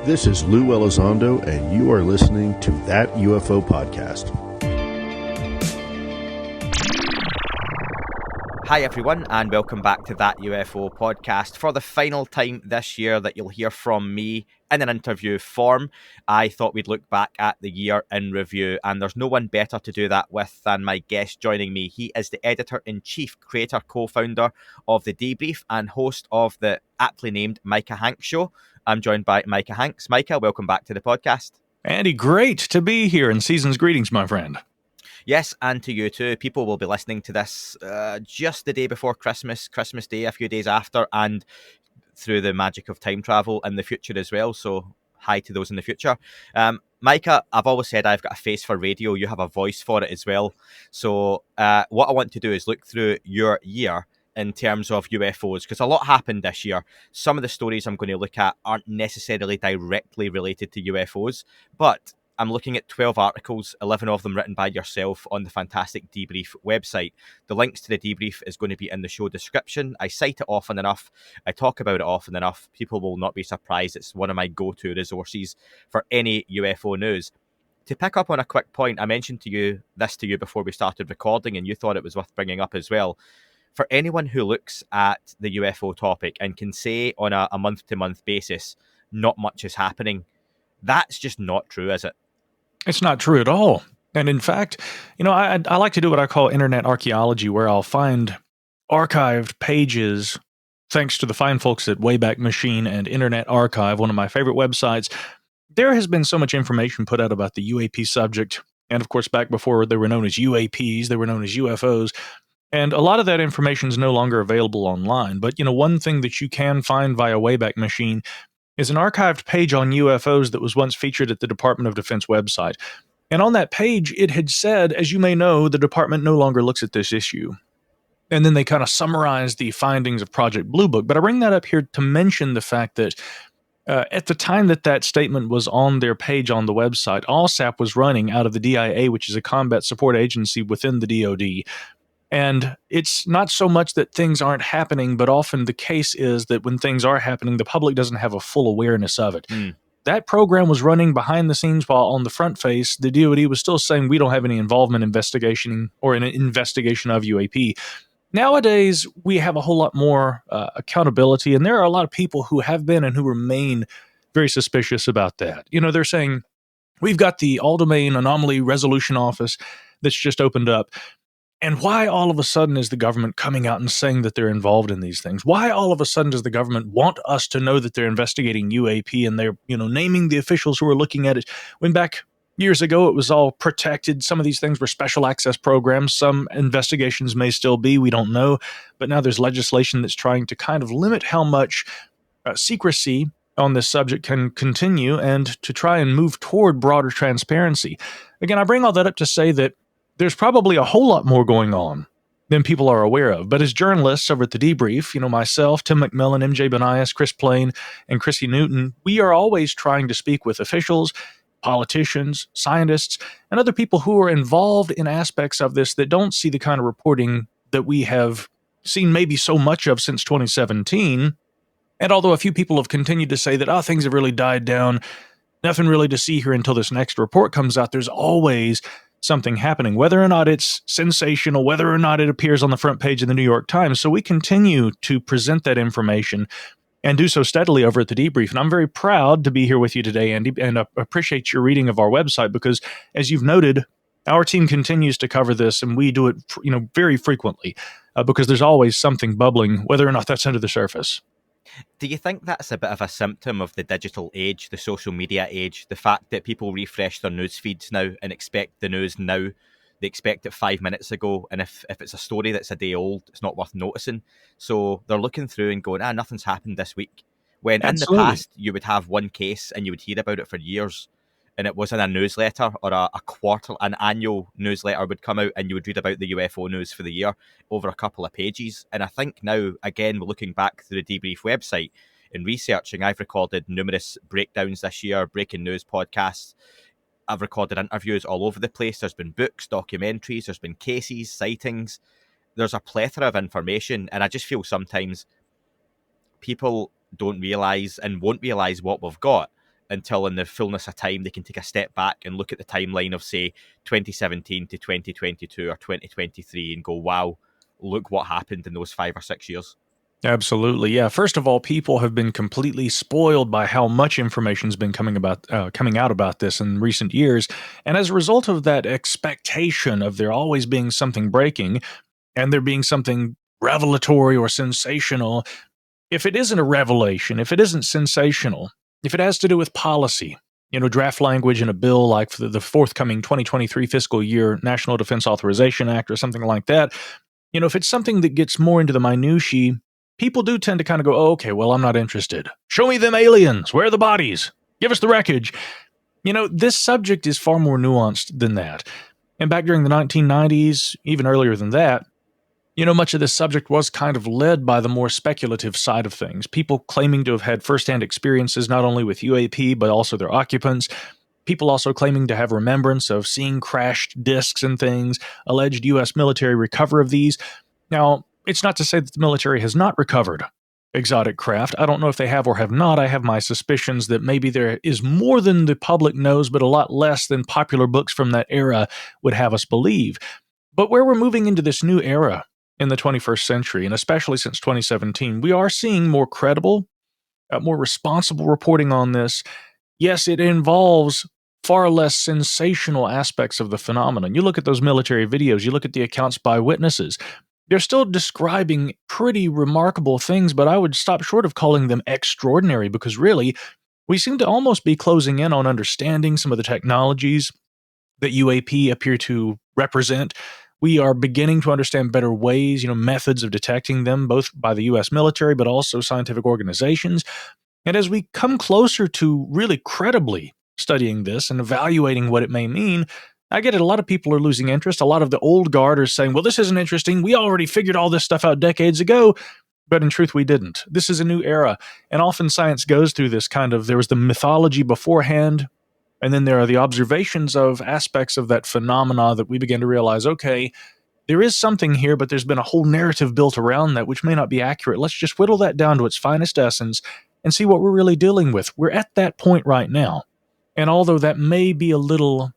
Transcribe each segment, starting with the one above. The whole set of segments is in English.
This is Lou Elizondo, and you are listening to That UFO Podcast. Hi everyone, and welcome back to That UFO Podcast. For the final time this year that you'll hear from me in an interview form, I thought we'd look back at the year in review, and there's no one better to do that with than my guest joining me. He is the editor-in-chief, creator, co-founder of the Debrief, and host of the aptly named Micah Hanks Show. I'm joined by Micah Hanks. Micah, welcome back to the podcast. Andy, great to be here, and season's greetings, my friend. Yes, and to you too. People will be listening to this just the day before Christmas Day, a few days after, and through the magic of time travel in the future as well. So hi to those in the future. Micah, I've always said I've got a face for radio. You have a voice for it as well. So what I want to do is look through your year in terms of UFOs, because a lot happened this year. Some of the stories I'm going to look at aren't necessarily directly related to UFOs, but I'm looking at 12 articles, 11 of them written by yourself on the fantastic Debrief website. The links to the Debrief is going to be in the show description. I cite it often enough. I talk about it often enough. People will not be surprised. It's one of my go-to resources for any UFO news. To pick up on a quick point, I mentioned to you before we started recording, and you thought it was worth bringing up as well. For anyone who looks at the UFO topic and can say on a month-to-month basis, not much is happening, that's just not true, is it? It's not true at all. And in fact, I like to do what I call internet archaeology, where I'll find archived pages, thanks to the fine folks at Wayback Machine and Internet Archive, one of my favorite websites. There has been so much information put out about the UAP subject. And of course, back before they were known as UAPs, they were known as UFOs. And a lot of that information is no longer available online. But, one thing that you can find via Wayback Machine is an archived page on UFOs that was once featured at the Department of Defense website. And on that page, it had said, as you may know, the department no longer looks at this issue. And then they kind of summarized the findings of Project Blue Book. But I bring that up here to mention the fact that at the time that statement was on their page on the website, ALSAP was running out of the DIA, which is a combat support agency within the DoD. And it's not so much that things aren't happening, but often the case is that when things are happening, the public doesn't have a full awareness of it. That program was running behind the scenes, while on the front face, the DoD was still saying we don't have any involvement in investigation or in an investigation of UAP. Nowadays, we have a whole lot more accountability, and there are a lot of people who have been and who remain very suspicious about that. They're saying, we've got the All-Domain Anomaly Resolution Office that's just opened up. And why all of a sudden is the government coming out and saying that they're involved in these things? Why all of a sudden does the government want us to know that they're investigating UAP and they're, naming the officials who are looking at it? When back years ago, it was all protected. Some of these things were special access programs. Some investigations may still be, we don't know. But now there's legislation that's trying to kind of limit how much secrecy on this subject can continue and to try and move toward broader transparency. Again, I bring all that up to say that there's probably a whole lot more going on than people are aware of. But as journalists over at the Debrief, myself, Tim McMillan, MJ Benias, Chris Plain, and Chrissy Newton, we are always trying to speak with officials, politicians, scientists, and other people who are involved in aspects of this that don't see the kind of reporting that we have seen maybe so much of since 2017. And although a few people have continued to say that, things have really died down, nothing really to see here until this next report comes out, there's always something happening, whether or not it's sensational, whether or not it appears on the front page of the New York Times. So we continue to present that information and do so steadily over at the Debrief. And I'm very proud to be here with you today, Andy, and I appreciate your reading of our website because, as you've noted, our team continues to cover this, and we do it, very frequently because there's always something bubbling, whether or not that's under the surface. Do you think that's a bit of a symptom of the digital age, the social media age, the fact that people refresh their news feeds now and expect the news now? They expect it 5 minutes ago, and if it's a story that's a day old, it's not worth noticing. So they're looking through and going, nothing's happened this week. When Absolutely. In the past, you would have one case and you would hear about it for years, and it was in a newsletter or an annual newsletter would come out, and you would read about the UFO news for the year over a couple of pages. And I think now, again, looking back through the Debrief website and researching, I've recorded numerous breakdowns this year, breaking news podcasts. I've recorded interviews all over the place. There's been books, documentaries, there's been cases, sightings. There's a plethora of information, and I just feel sometimes people don't realise and won't realise what we've got until in the fullness of time they can take a step back and look at the timeline of, say, 2017 to 2022 or 2023 and go, wow, look what happened in those 5 or 6 years. Absolutely, yeah. First of all, people have been completely spoiled by how much information's been coming out about this in recent years, and as a result of that expectation of there always being something breaking, and there being something revelatory or sensational, if it isn't a revelation, if it isn't sensational, if it has to do with policy, draft language in a bill like for the forthcoming 2023 fiscal year National Defense Authorization Act or something like that, if it's something that gets more into the minutiae, people do tend to kind of go, oh, okay, well, I'm not interested. Show me them aliens. Where are the bodies? Give us the wreckage. This subject is far more nuanced than that. And back during the 1990s, even earlier than that, much of this subject was kind of led by the more speculative side of things. People claiming to have had firsthand experiences not only with UAP, but also their occupants. People also claiming to have remembrance of seeing crashed discs and things, alleged U.S. military recover of these. Now, it's not to say that the military has not recovered exotic craft. I don't know if they have or have not. I have my suspicions that maybe there is more than the public knows, but a lot less than popular books from that era would have us believe. But where we're moving into this new era in the 21st century, and especially since 2017, we are seeing more credible, more responsible reporting on this. Yes, it involves far less sensational aspects of the phenomenon. You look at those military videos, you look at the accounts by witnesses, they're still describing pretty remarkable things, but I would stop short of calling them extraordinary because really, we seem to almost be closing in on understanding some of the technologies that UAP appear to represent. We are beginning to understand better ways, methods of detecting them, both by the U.S. military, but also scientific organizations. And as we come closer to really credibly studying this and evaluating what it may mean, I get it. A lot of people are losing interest. A lot of the old guard are saying, well, this isn't interesting. We already figured all this stuff out decades ago. But in truth, we didn't. This is a new era. And often science goes through this there was the mythology beforehand, and then there are the observations of aspects of that phenomena that we begin to realize, okay, there is something here, but there's been a whole narrative built around that which may not be accurate. Let's just whittle that down to its finest essence and see what we're really dealing with. We're at that point right now. And although that may be a little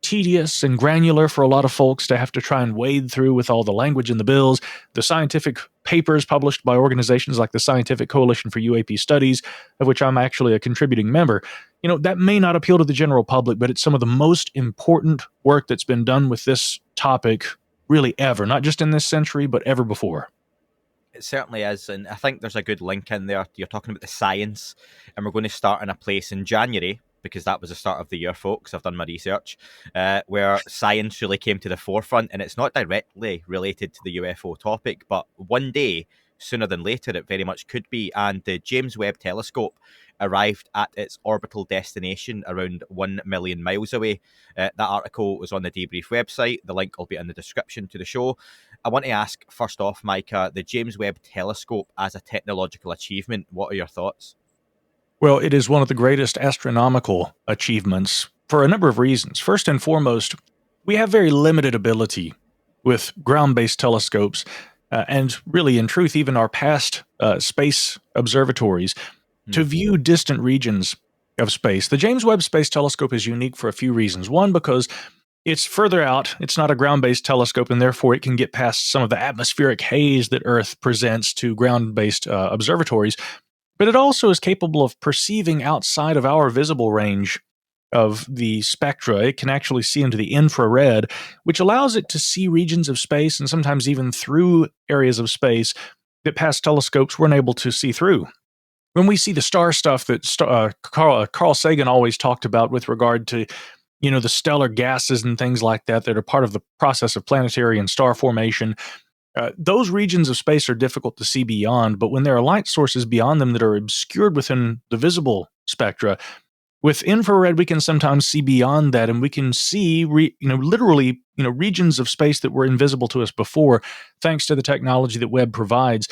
tedious and granular for a lot of folks to have to try and wade through with all the language in the bills, the scientific papers published by organizations like the Scientific Coalition for UAP Studies, of which I'm actually a contributing member, that may not appeal to the general public, but it's some of the most important work that's been done with this topic really ever, not just in this century, but ever before. It certainly is, and I think there's a good link in there. You're talking about the science, and we're going to start in a place in January, because that was the start of the year, folks. I've done my research, where science really came to the forefront, and it's not directly related to the UFO topic, but one day, sooner than later, it very much could be, and the James Webb telescope arrived at its orbital destination around 1 million miles away. That article was on the Debrief website. The link will be in the description to the show. I want to ask, first off, Micah, the James Webb telescope as a technological achievement, what are your thoughts? Well, it is one of the greatest astronomical achievements for a number of reasons. First and foremost, we have very limited ability with ground-based telescopes, and really, in truth, even our past space observatories, to view distant regions of space. The James Webb Space Telescope is unique for a few reasons. One, because it's further out. It's not a ground-based telescope, and therefore it can get past some of the atmospheric haze that Earth presents to ground-based observatories. But it also is capable of perceiving outside of our visible range of the spectra. It can actually see into the infrared, which allows it to see regions of space and sometimes even through areas of space that past telescopes weren't able to see through. When we see the star stuff that Carl Sagan always talked about with regard to, the stellar gases and things like that are part of the process of planetary and star formation, those regions of space are difficult to see beyond, but when there are light sources beyond them that are obscured within the visible spectra, with infrared we can sometimes see beyond that, and we can see literally regions of space that were invisible to us before, thanks to the technology that Webb provides.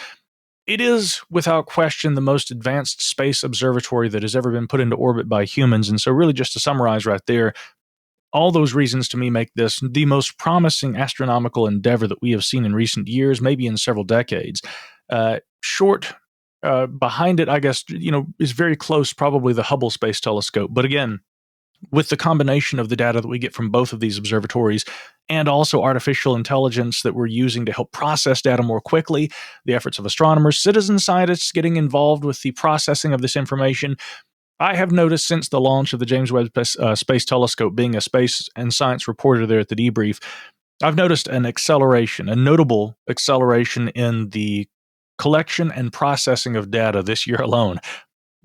It is, without question, the most advanced space observatory that has ever been put into orbit by humans, and so really just to summarize right there, all those reasons to me make this the most promising astronomical endeavor that we have seen in recent years, maybe in several decades. Short behind it, I guess, is very close, probably the Hubble Space Telescope. But again, with the combination of the data that we get from both of these observatories and also artificial intelligence that we're using to help process data more quickly, the efforts of astronomers, citizen scientists getting involved with the processing of this information, I have noticed since the launch of the James Webb Space Telescope, being a space and science reporter there at the Debrief, I've noticed an acceleration, a notable acceleration in the collection and processing of data this year alone.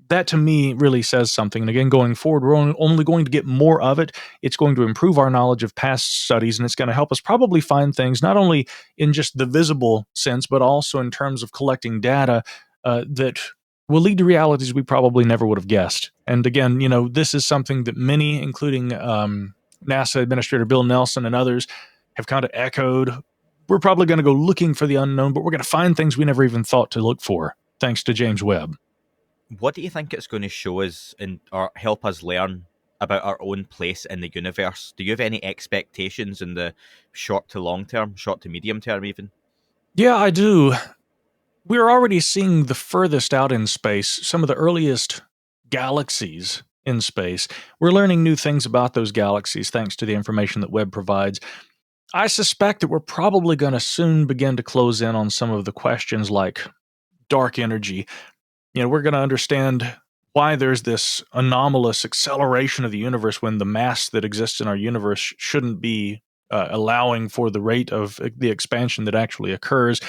That to me really says something. And again, going forward, we're only going to get more of it. It's going to improve our knowledge of past studies, and it's going to help us probably find things not only in just the visible sense, but also in terms of collecting data that will lead to realities we probably never would have guessed. And again, this is something that many, including NASA Administrator Bill Nelson and others, have kind of echoed. We're probably going to go looking for the unknown, but we're going to find things we never even thought to look for, thanks to James Webb. What do you think it's going to show us or help us learn about our own place in the universe? Do you have any expectations in the short to long term, short to medium term even? Yeah, I do. We're already seeing the furthest out in space, some of the earliest galaxies in space. We're learning new things about those galaxies thanks to the information that Webb provides. I suspect that we're probably going to soon begin to close in on some of the questions like dark energy. We're going to understand why there's this anomalous acceleration of the universe when the mass that exists in our universe shouldn't be allowing for the rate of the expansion that actually occurs.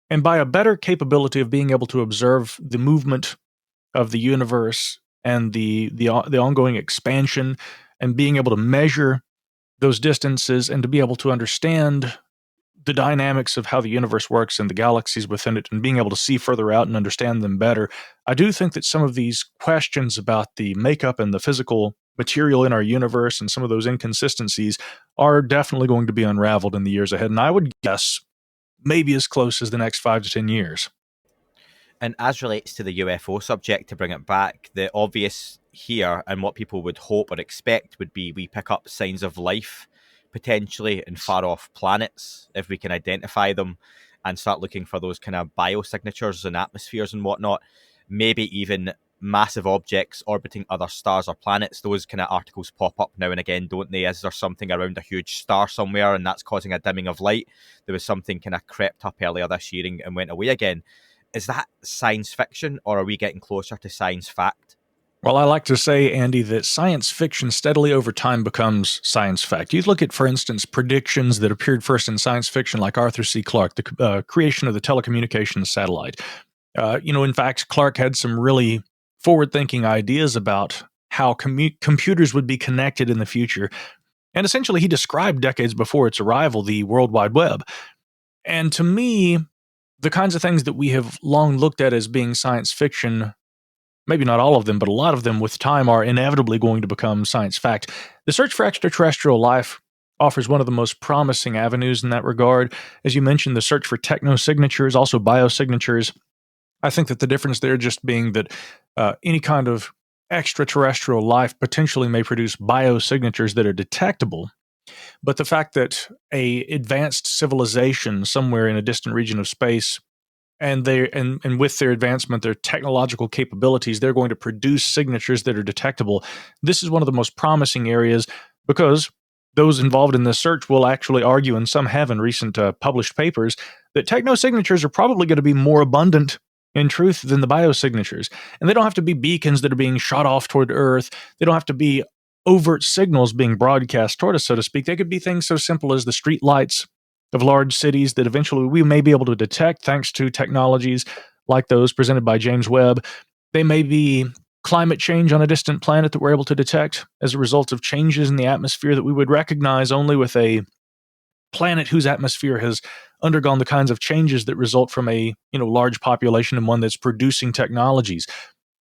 And by a better capability of being able to observe the movement of the universe and the ongoing expansion, and being able to measure those distances and to be able to understand the dynamics of how the universe works and the galaxies within it, and being able to see further out and understand them better, I do think that some of these questions about the makeup and the physical material in our universe and some of those inconsistencies are definitely going to be unraveled in the years ahead. And I would guess maybe as close as the next 5 to 10 years. And as relates to the UFO subject, to bring it back, the obvious here and what people would hope or expect would be we pick up signs of life potentially in far off planets if we can identify them and start looking for those kind of biosignatures and atmospheres and whatnot. Maybe even massive objects orbiting other stars or planets. Those kind of articles pop up now and again, don't they? Is there something around a huge star somewhere and that's causing a dimming of light? There was something kind of crept up earlier this year and went away again. Is that science fiction, or are we getting closer to science fact? Well, I like to say, Andy, that science fiction steadily over time becomes science fact. You look at, for instance, predictions that appeared first in science fiction, like Arthur C. Clarke, the creation of the telecommunications satellite. In fact, Clarke had some really forward-thinking ideas about how computers would be connected in the future. And essentially, he described decades before its arrival the World Wide Web. And to me, the kinds of things that we have long looked at as being science fiction, maybe not all of them, but a lot of them with time are inevitably going to become science fact. The search for extraterrestrial life offers one of the most promising avenues in that regard. As you mentioned, the search for technosignatures, also biosignatures. I think that the difference there just being that any kind of extraterrestrial life potentially may produce biosignatures that are detectable. But the fact that a advanced civilization somewhere in a distant region of space, and with their advancement, their technological capabilities, they're going to produce signatures that are detectable. This is one of the most promising areas because those involved in this search will actually argue, and some have in recent published papers, that technosignatures are probably going to be more abundant in truth than the biosignatures. And they don't have to be beacons that are being shot off toward Earth. They don't have to be overt signals being broadcast toward us, so to speak. They could be things so simple as the street lights of large cities that eventually we may be able to detect thanks to technologies like those presented by James Webb. They may be climate change on a distant planet that we're able to detect as a result of changes in the atmosphere that we would recognize only with a planet whose atmosphere has undergone the kinds of changes that result from a large population and one that's producing technologies.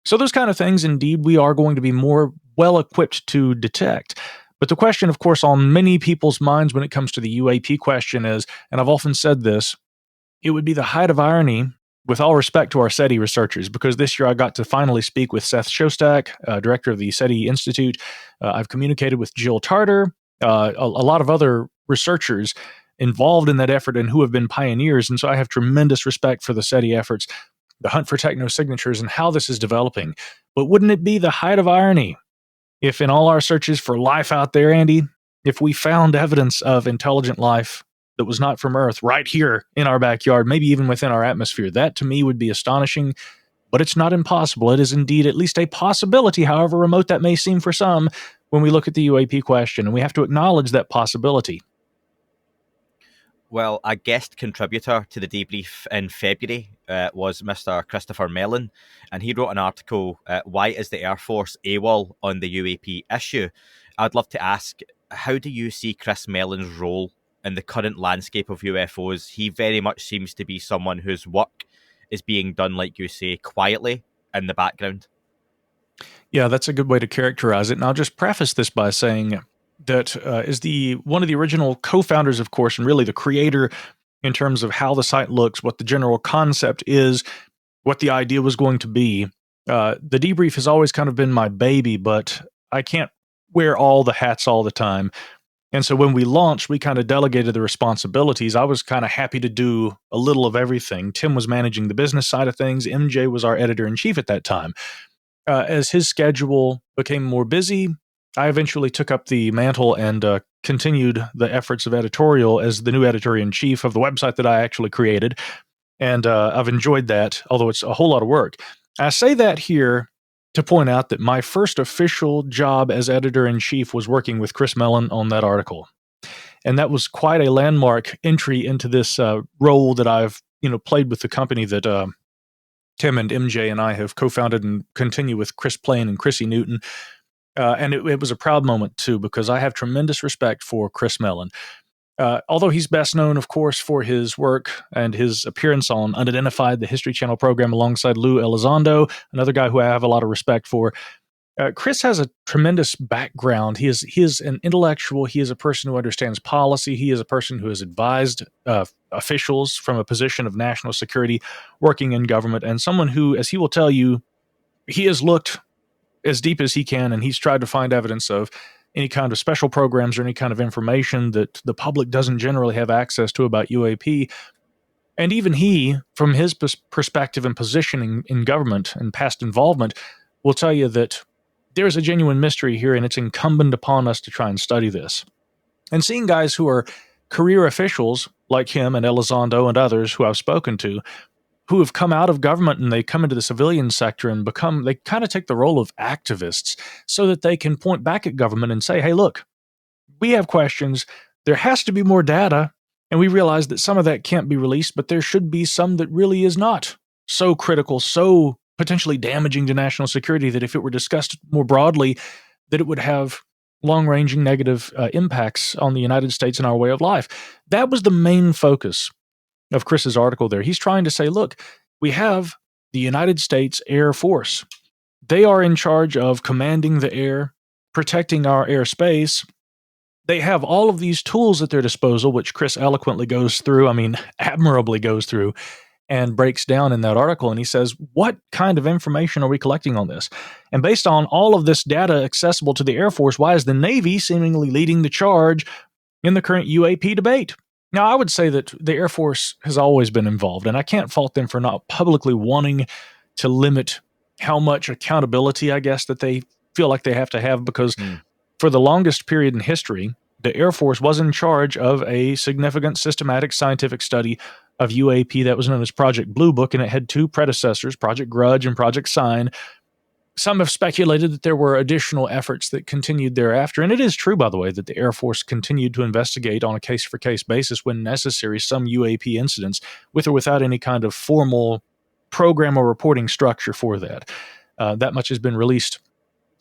So those kind of things, indeed, we are going to be more well-equipped to detect. But the question, of course, on many people's minds when it comes to the UAP question is, and I've often said this, it would be the height of irony, with all respect to our SETI researchers, because this year I got to finally speak with Seth Shostak, director of the SETI Institute. I've communicated with Jill Tarter, a lot of other researchers involved in that effort and who have been pioneers. And so I have tremendous respect for the SETI efforts. the hunt for techno-signatures, and how this is developing. But wouldn't it be the height of irony if in all our searches for life out there, Andy, if we found evidence of intelligent life that was not from Earth right here in our backyard, maybe even within our atmosphere? That to me would be astonishing, but it's not impossible. It is indeed at least a possibility, however remote that may seem for some, when we look at the UAP question, and we have to acknowledge that possibility. Well, a guest contributor to the debrief in February was Mr. Christopher Mellon, and he wrote an article, Why is the Air Force AWOL on the UAP issue? I'd love to ask, how do you see Chris Mellon's role in the current landscape of UFOs? He very much seems to be someone whose work is being done, like you say, quietly in the background. Yeah, that's a good way to characterize it. And I'll just preface this by saying that is one of the original co-founders, of course, and really the creator in terms of how the site looks, what the general concept is, what the idea was going to be. The debrief has always kind of been my baby, but I can't wear all the hats all the time. And so when we launched, we kind of delegated the responsibilities. I was kind of happy to do a little of everything. Tim was managing the business side of things. MJ was our editor-in-chief at that time. As his schedule became more busy, I eventually took up the mantle and continued the efforts of editorial as the new editor-in-chief of the website that I actually created. And I've enjoyed that, although it's a whole lot of work. I say that here to point out that my first official job as editor-in-chief was working with Chris Mellon on that article. And that was quite a landmark entry into this role that I've played with the company that Tim and MJ and I have co-founded and continue with Chris Plain and Chrissy Newton. And it was a proud moment, too, because I have tremendous respect for Chris Mellon. Although he's best known, of course, for his work and his appearance on Unidentified, the History Channel program, alongside Lou Elizondo, another guy who I have a lot of respect for. Chris has a tremendous background. He is an intellectual. He is a person who understands policy. He is a person who has advised officials from a position of national security working in government, and someone who, as he will tell you, he has looked as deep as he can, and he's tried to find evidence of any kind of special programs or any kind of information that the public doesn't generally have access to about UAP. And even he, from his perspective and positioning in government and past involvement, will tell you that there's a genuine mystery here, and it's incumbent upon us to try and study this. And seeing guys who are career officials like him and Elizondo and others who I've spoken to, who have come out of government and they come into the civilian sector and they kind of take the role of activists so that they can point back at government and say, hey, look, we have questions. There has to be more data. And we realize that some of that can't be released, but there should be some that really is not so critical, so potentially damaging to national security that if it were discussed more broadly, that it would have long-ranging negative impacts on the United States and our way of life. That was the main focus of Chris's article there. He's trying to say, look, we have the United States Air Force. They are in charge of commanding the air, protecting our airspace. They have all of these tools at their disposal, which Chris eloquently goes through, admirably goes through, and breaks down in that article. And he says, what kind of information are we collecting on this? And based on all of this data accessible to the Air Force, why is the Navy seemingly leading the charge in the current UAP debate? Now, I would say that the Air Force has always been involved, and I can't fault them for not publicly wanting to limit how much accountability, I guess, that they feel like they have to have, because for the longest period in history, the Air Force was in charge of a significant systematic scientific study of UAP that was known as Project Blue Book, and it had two predecessors, Project Grudge and Project Sign. Some have speculated that there were additional efforts that continued thereafter, and it is true, by the way, that the Air Force continued to investigate on a case-for-case basis when necessary some UAP incidents, with or without any kind of formal program or reporting structure for that. That much has been released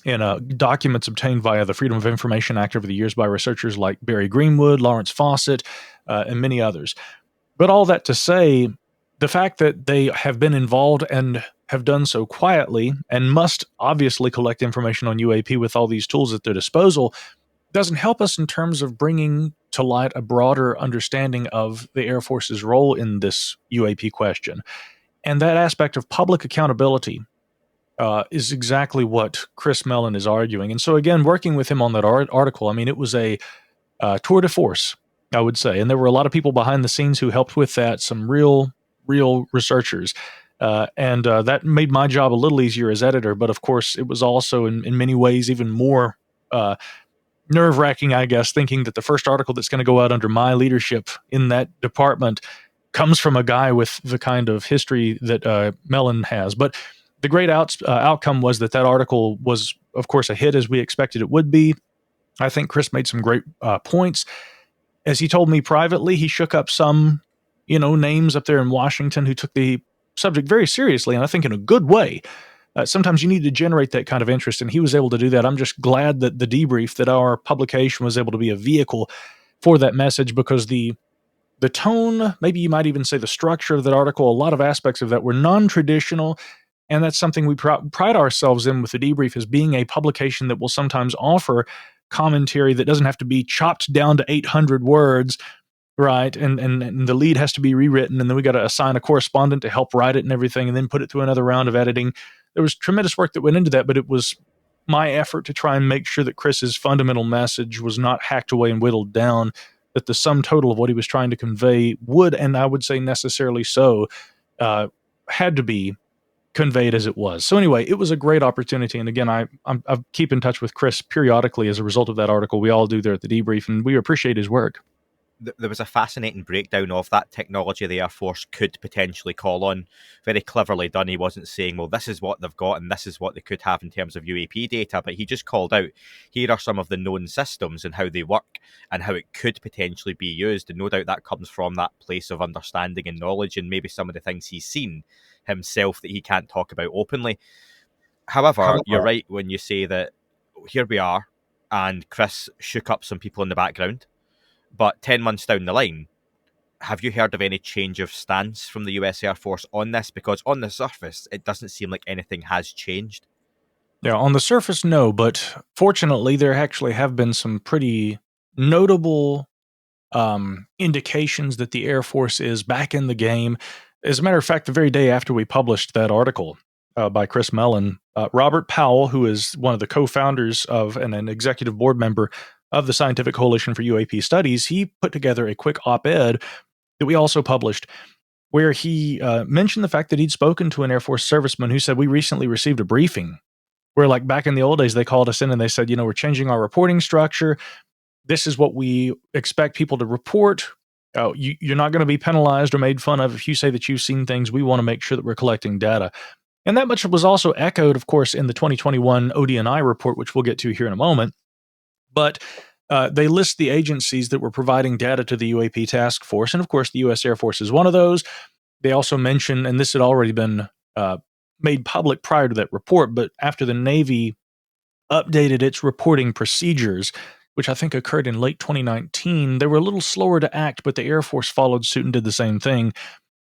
in documents obtained via the Freedom of Information Act over the years by researchers like Barry Greenwood, Lawrence Fawcett, and many others. But all that to say, the fact that they have been involved and have done so quietly and must obviously collect information on UAP with all these tools at their disposal doesn't help us in terms of bringing to light a broader understanding of the Air Force's role in this UAP question. And that aspect of public accountability is exactly what Chris Mellon is arguing. And so again, working with him on that article, it was a tour de force, I would say. And there were a lot of people behind the scenes who helped with that, some real researchers. And that made my job a little easier as editor. But of course, it was also in many ways even more nerve-wracking, I guess, thinking that the first article that's going to go out under my leadership in that department comes from a guy with the kind of history that Mellon has. But the great outcome was that article was, of course, a hit as we expected it would be. I think Chris made some great points. As he told me privately, he shook up some, names up there in Washington who took the subject very seriously, and I think in a good way. Sometimes you need to generate that kind of interest, and he was able to do that. I'm just glad that the Debrief, that our publication was able to be a vehicle for that message, because the tone, maybe you might even say the structure of that article, a lot of aspects of that were non-traditional, and that's something we pride ourselves in with the Debrief, as being a publication that will sometimes offer commentary that doesn't have to be chopped down to 800 words, right? And the lead has to be rewritten, and then we got to assign a correspondent to help write it and everything, and then put it through another round of editing. There was tremendous work that went into that, but it was my effort to try and make sure that Chris's fundamental message was not hacked away and whittled down, that the sum total of what he was trying to convey would, and I would say necessarily so, had to be conveyed as it was. So anyway, it was a great opportunity. And again, I keep in touch with Chris periodically as a result of that article. We all do there at the Debrief, and we appreciate his work. There was a fascinating breakdown of that technology the Air Force could potentially call on. Very cleverly done. He wasn't saying, well, this is what they've got and this is what they could have in terms of UAP data, but he just called out, here are some of the known systems and how they work and how it could potentially be used. And no doubt that comes from that place of understanding and knowledge, and maybe some of the things he's seen himself that he can't talk about openly. However, you're right when you say that here we are, and Chris shook up some people in the background. But 10 months down the line, have you heard of any change of stance from the US Air Force on this? Because on the surface, it doesn't seem like anything has changed. Yeah, on the surface, no. But fortunately, there actually have been some pretty notable indications that the Air Force is back in the game. As a matter of fact, the very day after we published that article by Chris Mellon, Robert Powell, who is one of the co-founders of and an executive board member of the Scientific Coalition for UAP Studies, he put together a quick op-ed that we also published, where he mentioned the fact that he'd spoken to an Air Force serviceman who said, we recently received a briefing where, like back in the old days, they called us in and they said, we're changing our reporting structure. This is what we expect people to report. You're not going to be penalized or made fun of if you say that you've seen things. We want to make sure that we're collecting data. And that much was also echoed, of course, in the 2021 ODNI report, which we'll get to here in a moment. But they list the agencies that were providing data to the UAP task force. And of course, the U.S. Air Force is one of those. They also mention, and this had already been made public prior to that report, but after the Navy updated its reporting procedures, which I think occurred in late 2019, they were a little slower to act, but the Air Force followed suit and did the same thing.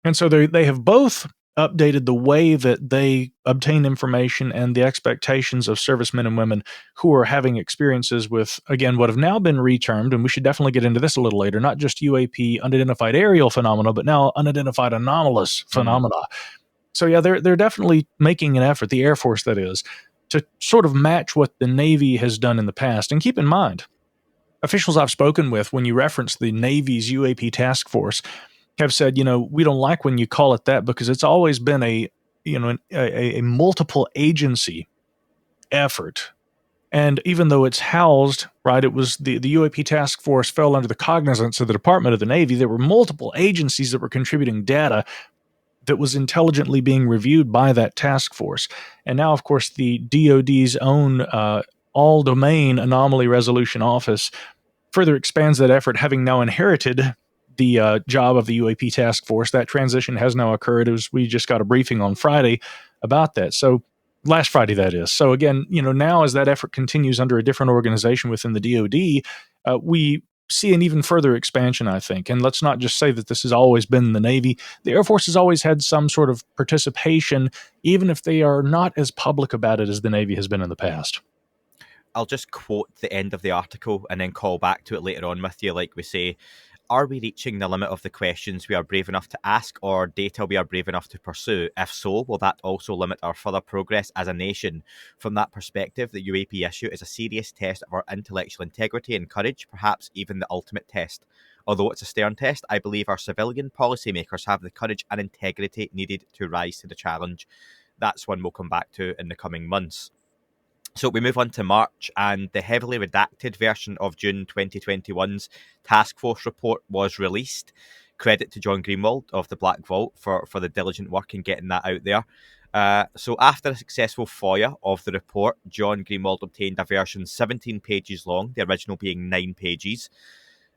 And so they have both updated the way that they obtain information and the expectations of servicemen and women who are having experiences with, again, what have now been retermed, and we should definitely get into this a little later, not just UAP, unidentified aerial phenomena, but now unidentified anomalous phenomena. So yeah, they're definitely making an effort, the Air Force that is, to sort of match what the Navy has done in the past. And keep in mind, officials I've spoken with, when you reference the Navy's UAP task force, have said, we don't like when you call it that, because it's always been a multiple agency effort. And even though it's housed, right, it was the UAP task force fell under the cognizance of the Department of the Navy. There were multiple agencies that were contributing data that was intelligently being reviewed by that task force. And now, of course, the DoD's own all-domain anomaly resolution office further expands that effort, having now inherited the job of the UAP task force. That transition has now occurred. We just got a briefing on Friday about that. So last Friday, that is. So again, now as that effort continues under a different organization within the DoD, we see an even further expansion, I think. And let's not just say that this has always been the Navy. The Air Force has always had some sort of participation, even if they are not as public about it as the Navy has been in the past. I'll just quote the end of the article and then call back to it later on with you. Like we say, Are we reaching the limit of the questions we are brave enough to ask or data we are brave enough to pursue? If so, will that also limit our further progress as a nation? From that perspective, the UAP issue is a serious test of our intellectual integrity and courage, perhaps even the ultimate test. Although it's a stern test, I believe our civilian policymakers have the courage and integrity needed to rise to the challenge. That's one we'll come back to in the coming months. So we move on to March, and the heavily redacted version of June 2021's Task Force report was released. Credit to John Greenwald of the Black Vault for the diligent work in getting that out there. So after a successful FOIA of the report, John Greenwald obtained a version 17 pages long, the original being 9 pages.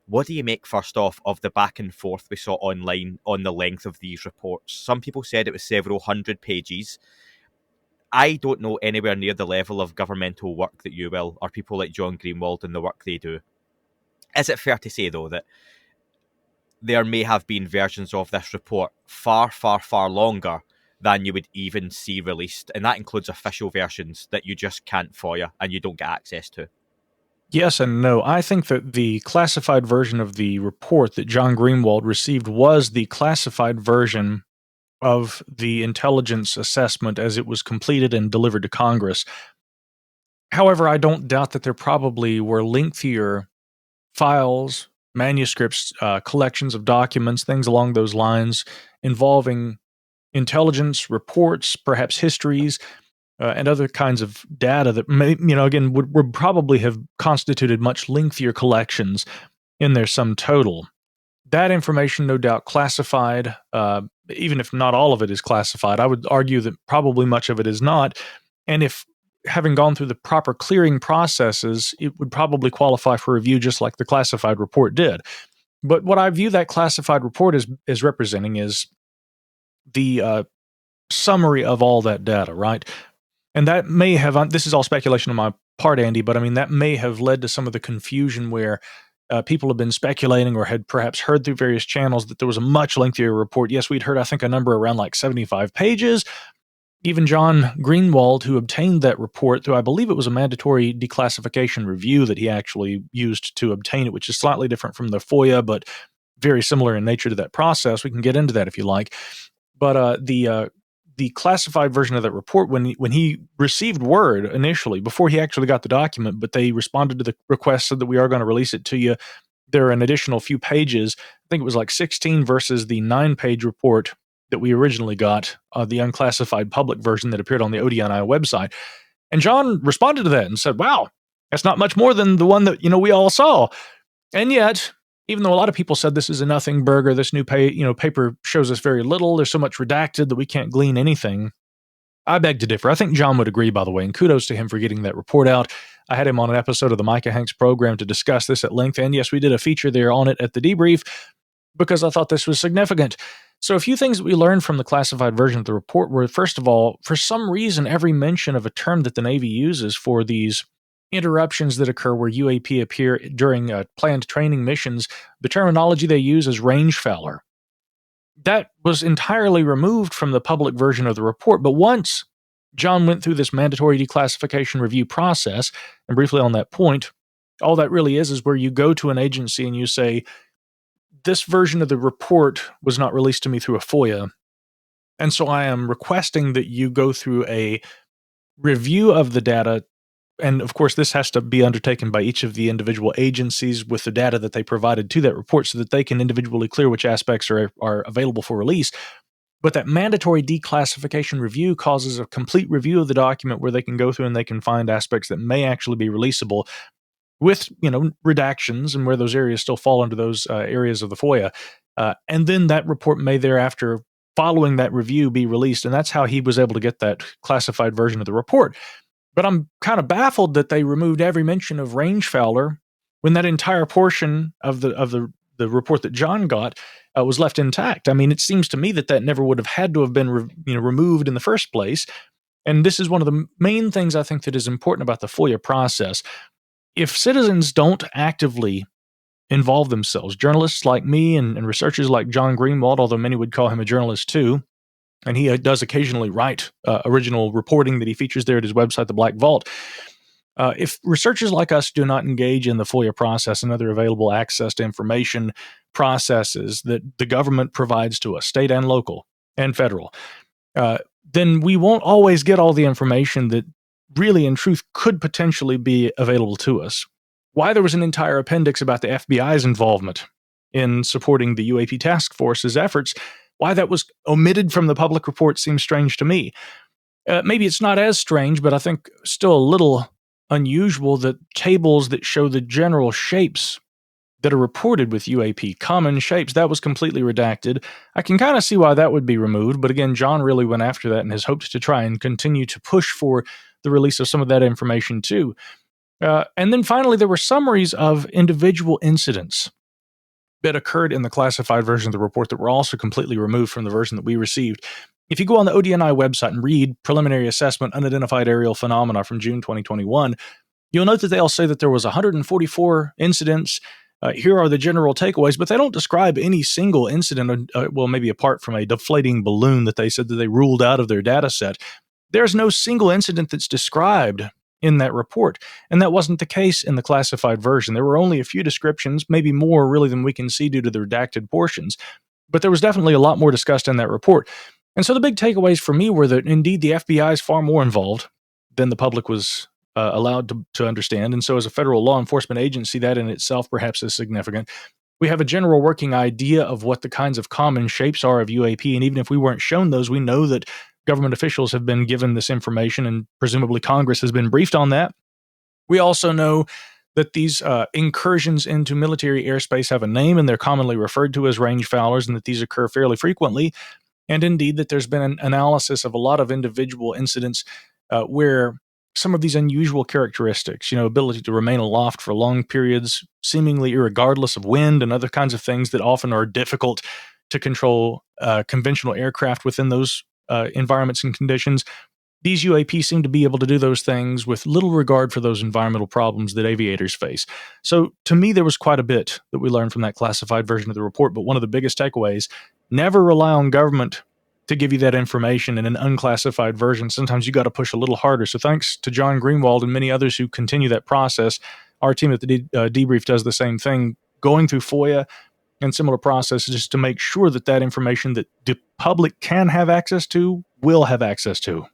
What do you make, first off, of the back and forth we saw online on the length of these reports? Some people said it was several hundred pages. I don't know anywhere near the level of governmental work that you will, or people like John Greenwald and the work they do. Is it fair to say, though, that there may have been versions of this report far, far, far longer than you would even see released? And that includes official versions that you just can't FOIA and you don't get access to. Yes and no. I think that the classified version of the report that John Greenwald received was the classified version of the intelligence assessment as it was completed and delivered to Congress. However, I don't doubt that there probably were lengthier files, manuscripts, collections of documents, things along those lines involving intelligence reports, perhaps histories, and other kinds of data that may, again, would probably have constituted much lengthier collections in their sum total. That information, no doubt, classified, even if not all of it is classified. I would argue that probably much of it is not. And if having gone through the proper clearing processes, it would probably qualify for review just like the classified report did. But what I view that classified report as representing is the summary of all that data, right? And that may have, this is all speculation on my part, Andy, but I mean, that may have led to some of the confusion where people have been speculating or had perhaps heard through various channels that there was a much lengthier report. Yes, we'd heard, I think, a number around like 75 pages. Even John Greenwald, who obtained that report through, I believe it was a mandatory declassification review that he actually used to obtain it, which is slightly different from the FOIA, but very similar in nature to that process. We can get into that if you like. But the classified version of that report, when he received word initially, before he actually got the document, but they responded to the request, said that we are going to release it to you. There are an additional few pages. I think it was like 16 versus the 9-page report that we originally got, the unclassified public version that appeared on the ODNI website. And John responded to that and said, wow, that's not much more than the one that, we all saw. And yet, even though a lot of people said this is a nothing burger, this new paper shows us very little, there's so much redacted that we can't glean anything, I beg to differ. I think John would agree, by the way, and kudos to him for getting that report out. I had him on an episode of the Micah Hanks program to discuss this at length, and yes, we did a feature there on it at the Debrief because I thought this was significant. So a few things that we learned from the classified version of the report were, first of all, for some reason, every mention of a term that the Navy uses for these interruptions that occur where UAP appear during planned training missions, the terminology they use is range failure. That was entirely removed from the public version of the report, but once John went through this mandatory declassification review process, and briefly on that point, all that really is where you go to an agency and you say, this version of the report was not released to me through a FOIA, and so I am requesting that you go through a review of the data. And of course, this has to be undertaken by each of the individual agencies with the data that they provided to that report so that they can individually clear which aspects are available for release. But that mandatory declassification review causes a complete review of the document where they can go through and they can find aspects that may actually be releasable with, redactions and where those areas still fall under those areas of the FOIA. And then that report may thereafter, following that review, be released. And that's how he was able to get that classified version of the report. But I'm kind of baffled that they removed every mention of range failure when that entire portion of the report that John got was left intact. I mean, it seems to me that never would have had to have been removed in the first place. And this is one of the main things I think that is important about the FOIA process. If citizens don't actively involve themselves, journalists like me and researchers like John Greenwald, although many would call him a journalist too, and he does occasionally write original reporting that he features there at his website, The Black Vault. If researchers like us do not engage in the FOIA process and other available access to information processes that the government provides to us, state and local and federal, then we won't always get all the information that really, in truth, could potentially be available to us. Why there was an entire appendix about the FBI's involvement in supporting the UAP task force's efforts, why that was omitted from the public report seems strange to me. Maybe it's not as strange, but I think still a little unusual that tables that show the general shapes that are reported with UAP, common shapes, that was completely redacted. I can kind of see why that would be removed, but again, John really went after that and has hoped to try and continue to push for the release of some of that information too. And then finally, there were summaries of individual incidents that occurred in the classified version of the report that were also completely removed from the version that we received. If you go on the ODNI website and read Preliminary Assessment Unidentified Aerial Phenomena from June 2021, you'll note that they'll say that there was 144 incidents. Here are the general takeaways, but they don't describe any single incident, well, maybe apart from a deflating balloon that they said that they ruled out of their data set. There's no single incident that's described in that report, and that wasn't the case in the classified version. There were only a few descriptions, maybe more really than we can see due to the redacted portions, but there was definitely a lot more discussed in that report. And so the big takeaways for me were that indeed the FBI is far more involved than the public was allowed to understand. And so as a federal law enforcement agency, that in itself perhaps is significant. We have a general working idea of what the kinds of common shapes are of UAP. And even if we weren't shown those, we know that government officials have been given this information and presumably Congress has been briefed on that. We also know that these incursions into military airspace have a name and they're commonly referred to as range foulers and that these occur fairly frequently. And indeed that there's been an analysis of a lot of individual incidents where some of these unusual characteristics, ability to remain aloft for long periods, seemingly irregardless of wind and other kinds of things that often are difficult to control conventional aircraft within those environments and conditions. These UAP seem to be able to do those things with little regard for those environmental problems that aviators face. So to me, there was quite a bit that we learned from that classified version of the report, but one of the biggest takeaways, never rely on government to give you that information in an unclassified version. Sometimes you got to push a little harder. So thanks to John Greenwald and many others who continue that process. Our team at the Debrief does the same thing, going through FOIA and similar processes just to make sure that that information that the public can have access to will have access to.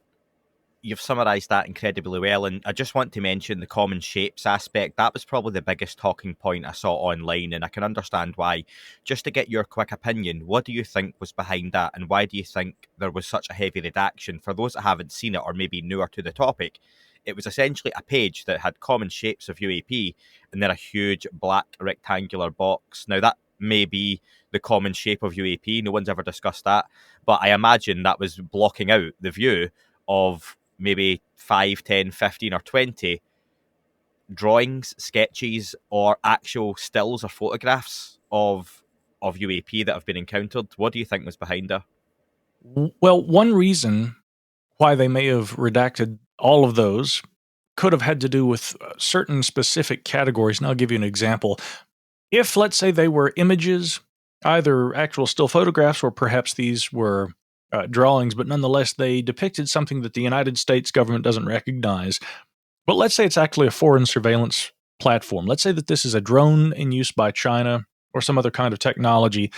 You've summarised that incredibly well, and I just want to mention the common shapes aspect. That was probably the biggest talking point I saw online, and I can understand why. Just to get your quick opinion, what do you think was behind that, and why do you think there was such a heavy redaction? For those that haven't seen it or maybe newer to the topic, it was essentially a page that had common shapes of UAP and then a huge black rectangular box. Now that may be the common shape of UAP, no one's ever discussed that, but I imagine that was blocking out the view of maybe 5, 10, 15 or 20 drawings, sketches, or actual stills or photographs of UAP that have been encountered. What do you think was behind that? Well, one reason why they may have redacted all of those could have had to do with certain specific categories, and I'll give you an example. If, let's say, they were images, either actual still photographs or perhaps these were drawings, but nonetheless, they depicted something that the United States government doesn't recognize. But let's say it's actually a foreign surveillance platform. Let's say that this is a drone in use by China or some other kind of technology.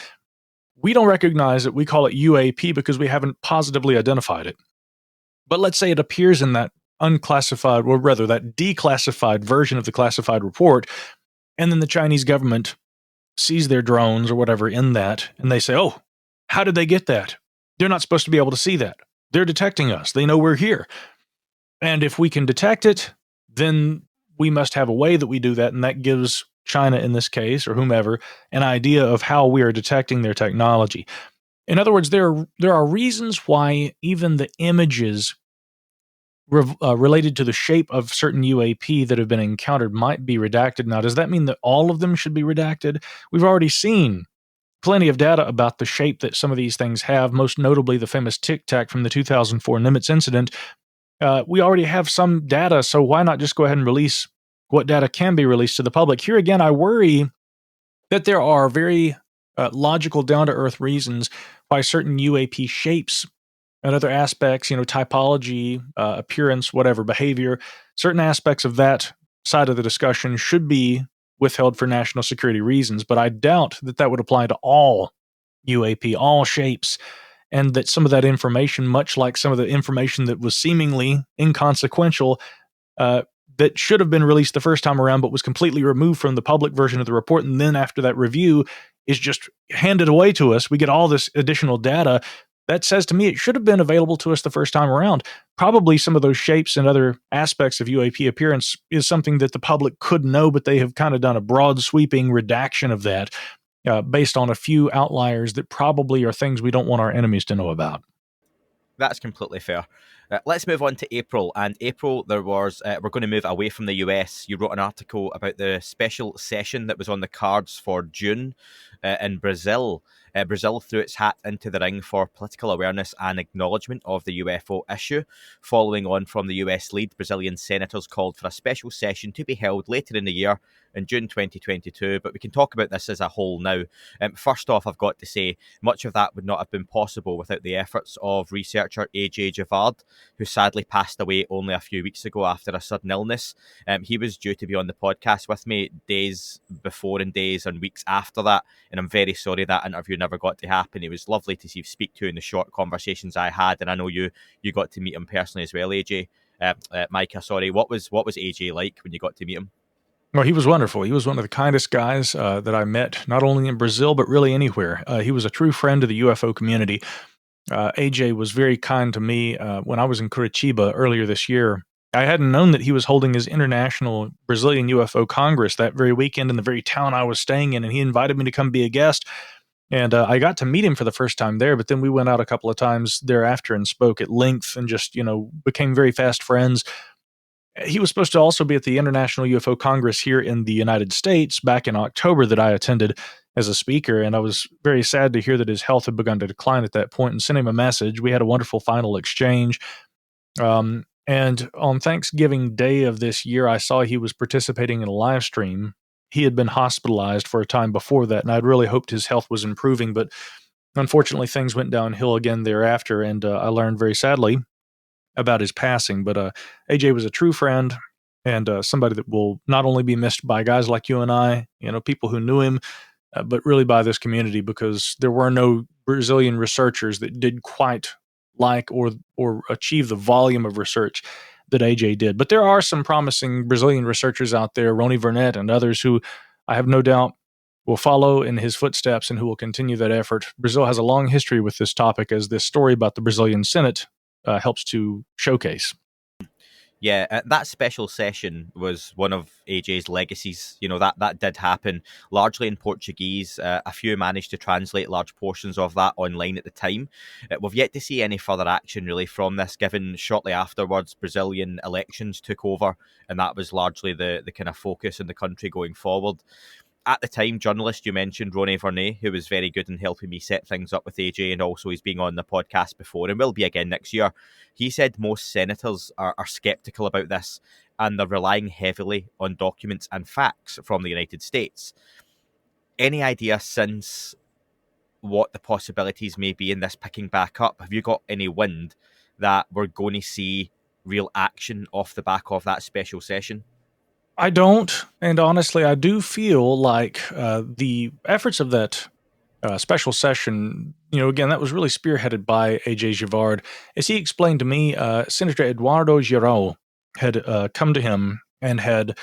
We don't recognize it. We call it UAP because we haven't positively identified it. But let's say it appears in that unclassified, or rather that declassified version of the classified report, and then the Chinese government sees their drones or whatever in that, and they say, oh, how did they get that? They're not supposed to be able to see that. They're detecting us. They know we're here. And if we can detect it, then we must have a way that we do that, and that gives China in this case, or whomever, an idea of how we are detecting their technology. In other words, there are reasons why even the images related to the shape of certain UAP that have been encountered might be redacted. Now, does that mean that all of them should be redacted? We've already seen plenty of data about the shape that some of these things have, most notably the famous Tic Tac from the 2004 Nimitz incident. We already have some data, so why not just go ahead and release what data can be released to the public? Here again, I worry that there are very logical, down-to-earth reasons why certain UAP shapes and other aspects, typology, appearance, whatever, behavior, certain aspects of that side of the discussion should be withheld for national security reasons. But I doubt that that would apply to all UAP, all shapes, and that some of that information, much like some of the information that was seemingly inconsequential, uh, that should have been released the first time around, but was completely removed from the public version of the report. And then after that review is just handed away to us, we get all this additional data. That says to me it should have been available to us the first time around. Probably some of those shapes and other aspects of UAP appearance is something that the public could know, but they have kind of done a broad sweeping redaction of that based on a few outliers that probably are things we don't want our enemies to know about. That's completely fair. Let's move on to April. And April, there was, we're going to move away from the US. You wrote an article about the special session that was on the cards for June in Brazil. Brazil threw its hat into the ring for political awareness and acknowledgement of the UFO issue. Following on from the US lead, Brazilian senators called for a special session to be held later in the year in June 2022, but we can talk about this as a whole now. First off, I've got to say, much of that would not have been possible without the efforts of researcher A.J. Javard, who sadly passed away only a few weeks ago after a sudden illness. He was due to be on the podcast with me days before and days and weeks after that, and I'm very sorry that interview never got to happen. It was lovely to speak to in the short conversations I had, and I know you got to meet him personally as well, AJ. Micah, sorry, what was AJ like when you got to meet him? Well, he was wonderful. He was one of the kindest guys that I met, not only in Brazil, but really anywhere. He was a true friend of the UFO community. AJ was very kind to me when I was in Curitiba earlier this year. I hadn't known that he was holding his International Brazilian UFO Congress that very weekend in the very town I was staying in, and he invited me to come be a guest. And I got to meet him for the first time there, but then we went out a couple of times thereafter and spoke at length and just, became very fast friends. He was supposed to also be at the International UFO Congress here in the United States back in October that I attended as a speaker, and I was very sad to hear that his health had begun to decline at that point and sent him a message. We had a wonderful final exchange. And on Thanksgiving Day of this year, I saw he was participating in a live stream. He had been hospitalized for a time before that, and I'd really hoped his health was improving, but unfortunately things went downhill again thereafter, and I learned very sadly about his passing. But AJ was a true friend and somebody that will not only be missed by guys like you and I, people who knew him, but really by this community, because there were no Brazilian researchers that did quite like or achieve the volume of research that AJ did. But there are some promising Brazilian researchers out there, Rony Vernet and others, who I have no doubt will follow in his footsteps and who will continue that effort. Brazil has a long history with this topic, as this story about the Brazilian Senate helps to showcase. Yeah, that special session was one of AJ's legacies. That did happen largely in Portuguese. A few managed to translate large portions of that online at the time. We've yet to see any further action really from this, given shortly afterwards Brazilian elections took over, and that was largely the kind of focus in the country going forward. At the time, journalist you mentioned, Rony Vernet, who was very good in helping me set things up with AJ, and also he's been on the podcast before and will be again next year. He said most senators are skeptical about this, and they're relying heavily on documents and facts from the United States. Any idea since what the possibilities may be in this picking back up? Have you got any wind that we're going to see real action off the back of that special session? I don't, and honestly, I do feel like the efforts of that special session, again, that was really spearheaded by A.J. Javard. As he explained to me, Senator Eduardo Girão had come to him and had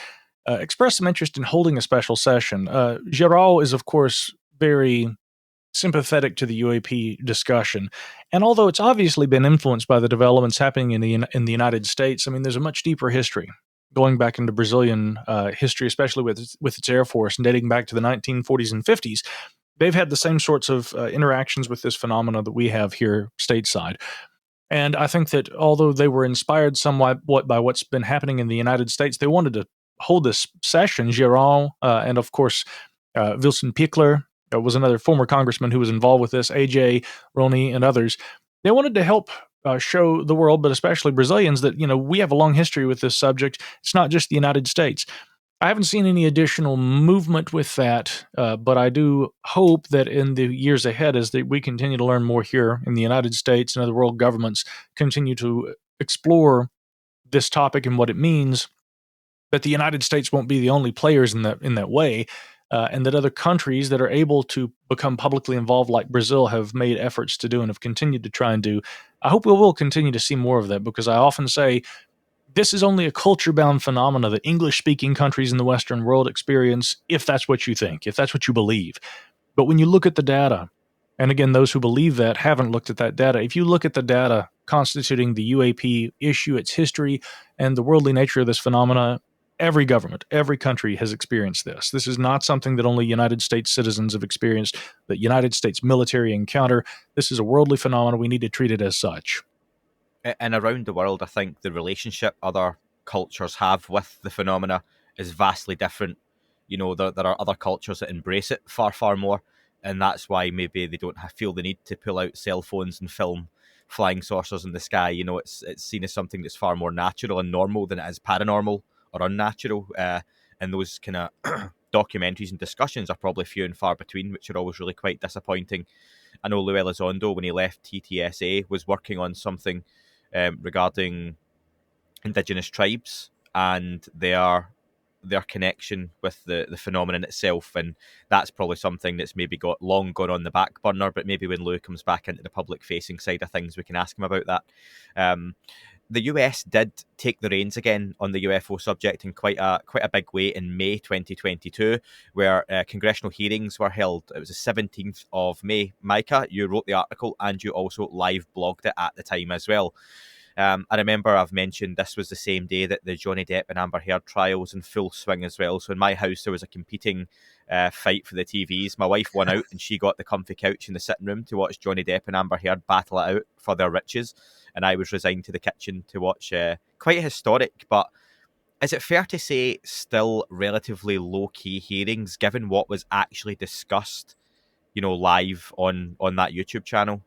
expressed some interest in holding a special session. Girão is, of course, very sympathetic to the UAP discussion, and although it's obviously been influenced by the developments happening in the United States, I mean, there's a much deeper history going back into Brazilian history, especially with its Air Force, and dating back to the 1940s and 50s. They've had the same sorts of interactions with this phenomena that we have here stateside. And I think that although they were inspired somewhat by what's been happening in the United States, they wanted to hold this session. Girão and, of course, Wilson Pickler was another former congressman who was involved with this, AJ, Rony, and others. They wanted to help show the world, but especially Brazilians, that we have a long history with this subject. It's not just the United States. I haven't seen any additional movement with that, but I do hope that in the years ahead, as we continue to learn more here in the United States and other world governments continue to explore this topic and what it means, that the United States won't be the only players in that way, and that other countries that are able to become publicly involved, like Brazil, have made efforts to do and have continued to try and do. I hope we will continue to see more of that, because I often say this is only a culture-bound phenomena that English-speaking countries in the Western world experience, if that's what you think, if that's what you believe. But when you look at the data, and again, those who believe that haven't looked at that data, if you look at the data constituting the UAP issue, its history, and the worldly nature of this phenomena, every government, every country has experienced this. This is not something that only United States citizens have experienced, that United States military encounter. This is a worldly phenomenon. We need to treat it as such. And around the world, I think the relationship other cultures have with the phenomena is vastly different. You know, there are other cultures that embrace it far, far more, and that's why maybe they don't feel the need to pull out cell phones and film flying saucers in the sky. You know, it's seen as something that's far more natural and normal than it is paranormal or unnatural. And those kind of documentaries and discussions are probably few and far between, which are always really quite disappointing. I know Lou Elizondo, when he left TTSA, was working on something regarding indigenous tribes and their connection with the phenomenon itself, and that's probably something that's maybe long gone on the back burner, but maybe when Lou comes back into the public facing side of things, we can ask him about that. The US did take the reins again on the UFO subject in quite a big way in May 2022, where congressional hearings were held. It was the 17th of May. Micah, you wrote the article and you also live blogged it at the time as well. I remember I've mentioned this was the same day that the Johnny Depp and Amber Heard trial was in full swing as well. So in my house, there was a competing fight for the TVs. My wife won out and she got the comfy couch in the sitting room to watch Johnny Depp and Amber Heard battle it out for their riches. And I was resigned to the kitchen to watch quite historic, but is it fair to say still relatively low-key hearings given what was actually discussed, you know, live on that YouTube channel?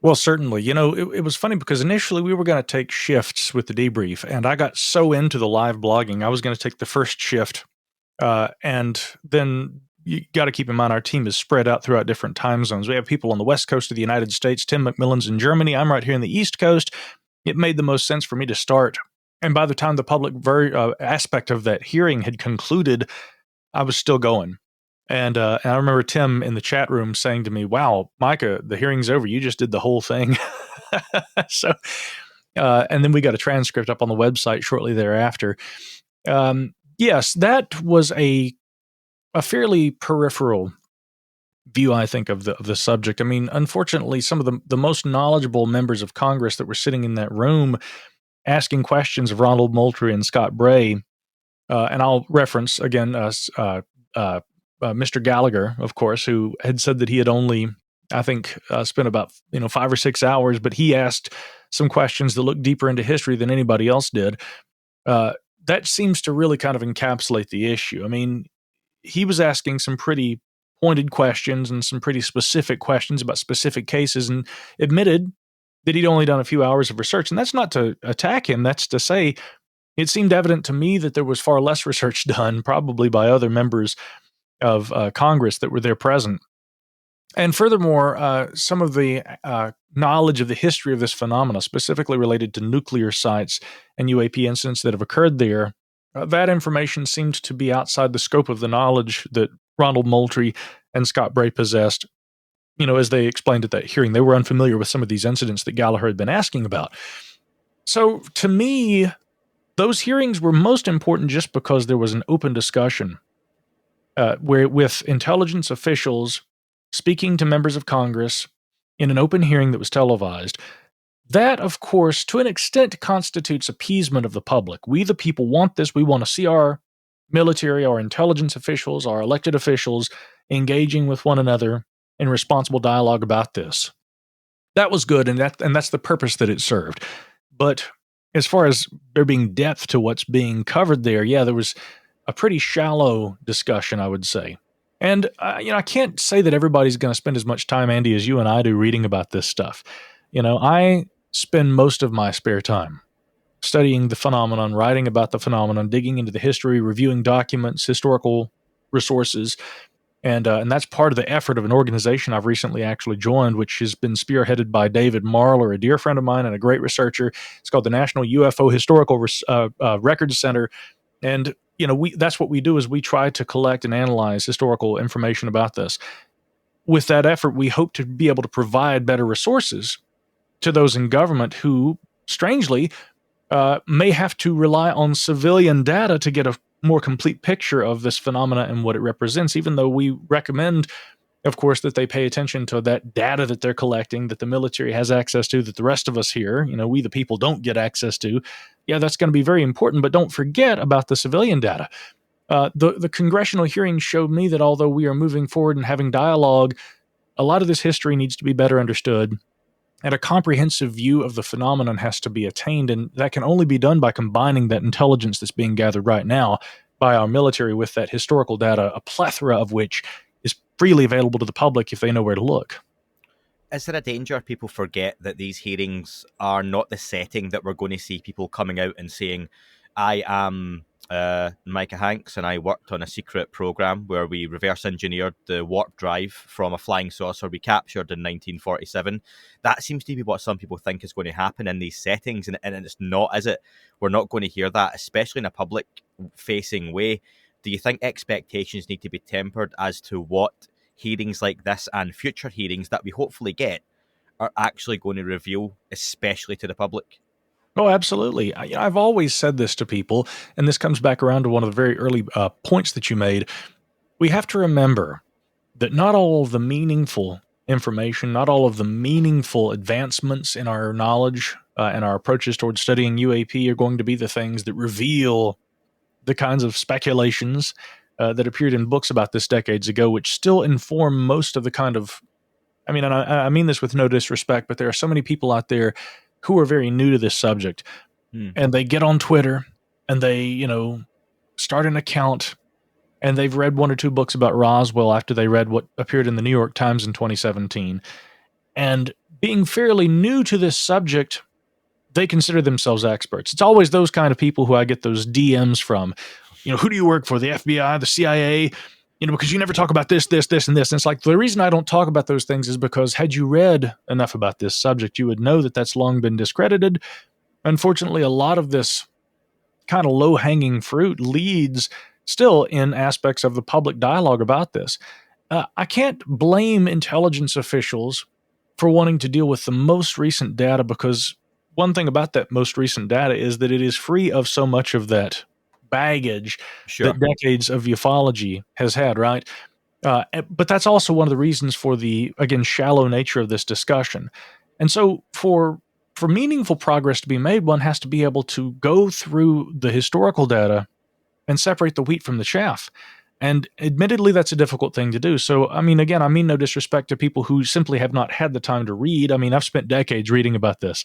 Well, certainly. You know, it was funny because initially we were going to take shifts with the debrief, and I got so into the live blogging, I was going to take the first shift. And then you got to keep in mind our team is spread out throughout different time zones. We have people on the west coast of the United States. Tim McMillan's in Germany. I'm right here in the East Coast. It made the most sense for me to start. And by the time the public aspect of that hearing had concluded, I was still going. And I remember Tim in the chat room saying to me, "Wow, Micah, the hearing's over. You just did the whole thing." So, and then we got a transcript up on the website shortly thereafter. Yes, that was a fairly peripheral view, I think, of the subject. I mean, unfortunately, some of the most knowledgeable members of Congress that were sitting in that room asking questions of Ronald Moultrie and Scott Bray, and I'll reference again Mr. Gallagher, of course, who had said that he had only, I think, spent about 5 or 6 hours, but he asked some questions that looked deeper into history than anybody else did. That seems to really kind of encapsulate the issue. I mean, he was asking some pretty pointed questions and some pretty specific questions about specific cases, and admitted that he'd only done a few hours of research. And that's not to attack him. That's to say, it seemed evident to me that there was far less research done, probably by other members of Congress that were there present. And furthermore, some of the knowledge of the history of this phenomena, specifically related to nuclear sites and UAP incidents that have occurred there, that information seemed to be outside the scope of the knowledge that Ronald Moultrie and Scott Bray possessed. As they explained at that hearing, they were unfamiliar with some of these incidents that Gallagher had been asking about. So to me, those hearings were most important just because there was an open discussion where with intelligence officials speaking to members of Congress in an open hearing that was televised. That, of course, to an extent constitutes appeasement of the public. We, the people, want this. We want to see our military, our intelligence officials, our elected officials engaging with one another in responsible dialogue about this. That was good, and that's the purpose that it served. But as far as there being depth to what's being covered there, yeah, there was a pretty shallow discussion, I would say. And, I can't say that everybody's going to spend as much time, Andy, as you and I do reading about this stuff. I spend most of my spare time studying the phenomenon, writing about the phenomenon, digging into the history, reviewing documents, historical resources. And that's part of the effort of an organization I've recently actually joined, which has been spearheaded by David Marler, a dear friend of mine and a great researcher. It's called the National UFO Historical Records Center. And that's what we do, is we try to collect and analyze historical information about this. With that effort, we hope to be able to provide better resources to those in government who, strangely, may have to rely on civilian data to get a more complete picture of this phenomena and what it represents, even though we recommend, of course, that they pay attention to that data that they're collecting, that the military has access to, that the rest of us here, we the people, don't get access to. Yeah, that's going to be very important, but don't forget about the civilian data. The congressional hearings showed me that although we are moving forward and having dialogue, a lot of this history needs to be better understood, and a comprehensive view of the phenomenon has to be attained, and that can only be done by combining that intelligence that's being gathered right now by our military with that historical data, a plethora of which is freely available to the public if they know where to look. Is there a danger people forget that these hearings are not the setting that we're going to see people coming out and saying, I am Micah Hanks, and I worked on a secret program where we reverse engineered the warp drive from a flying saucer we captured in 1947. That seems to be what some people think is going to happen in these settings, and it's not, is it? We're not going to hear that, especially in a public-facing way. Do you think expectations need to be tempered as to what hearings like this and future hearings that we hopefully get are actually going to reveal, especially to the public? Oh, absolutely. I've always said this to people, and this comes back around to one of the very early points that you made. We have to remember that not all of the meaningful information, not all of the meaningful advancements in our knowledge and our approaches towards studying UAP are going to be the things that reveal the kinds of speculations that appeared in books about this decades ago, which still inform most of the kind of, and I mean this with no disrespect, but there are so many people out there who are very new to this subject, and they get on Twitter and they, start an account, and they've read one or two books about Roswell after they read what appeared in the New York Times in 2017. And being fairly new to this subject, they consider themselves experts. It's always those kind of people who I get those DMs from. Who do you work for? The FBI, the CIA? Because you never talk about this, this, this, and this. And it's like, the reason I don't talk about those things is because had you read enough about this subject, you would know that that's long been discredited. Unfortunately, a lot of this kind of low-hanging fruit leads still in aspects of the public dialogue about this. I can't blame intelligence officials for wanting to deal with the most recent data, because one thing about that most recent data is that it is free of so much of that baggage that decades of ufology has had, right? But that's also one of the reasons for the, again, shallow nature of this discussion. And so for meaningful progress to be made, one has to be able to go through the historical data and separate the wheat from the chaff. And admittedly, that's a difficult thing to do. So, I mean no disrespect to people who simply have not had the time to read. I've spent decades reading about this,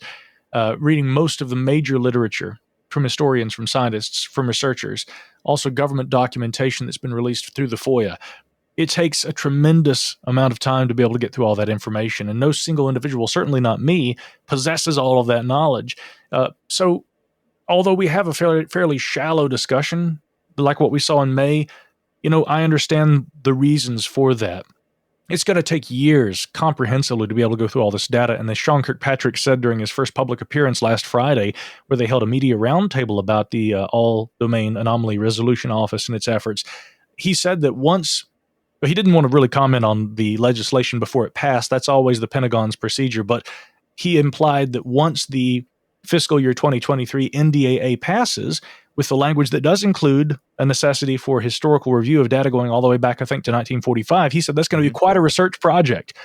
reading most of the major literature from historians, from scientists, from researchers, also government documentation that's been released through the FOIA. It takes a tremendous amount of time to be able to get through all that information, and no single individual, certainly not me, possesses all of that knowledge. So although we have a fairly shallow discussion, like what we saw in May, I understand the reasons for that. It's going to take years comprehensively to be able to go through all this data. And as Sean Kirkpatrick said during his first public appearance last Friday, where they held a media roundtable about the All-Domain Anomaly Resolution Office and its efforts, he said that he didn't want to really comment on the legislation before it passed. That's always the Pentagon's procedure. But he implied that once the fiscal year 2023 NDAA passes, with the language that does include a necessity for historical review of data going all the way back, I think, to 1945, he said that's going to be quite a research project.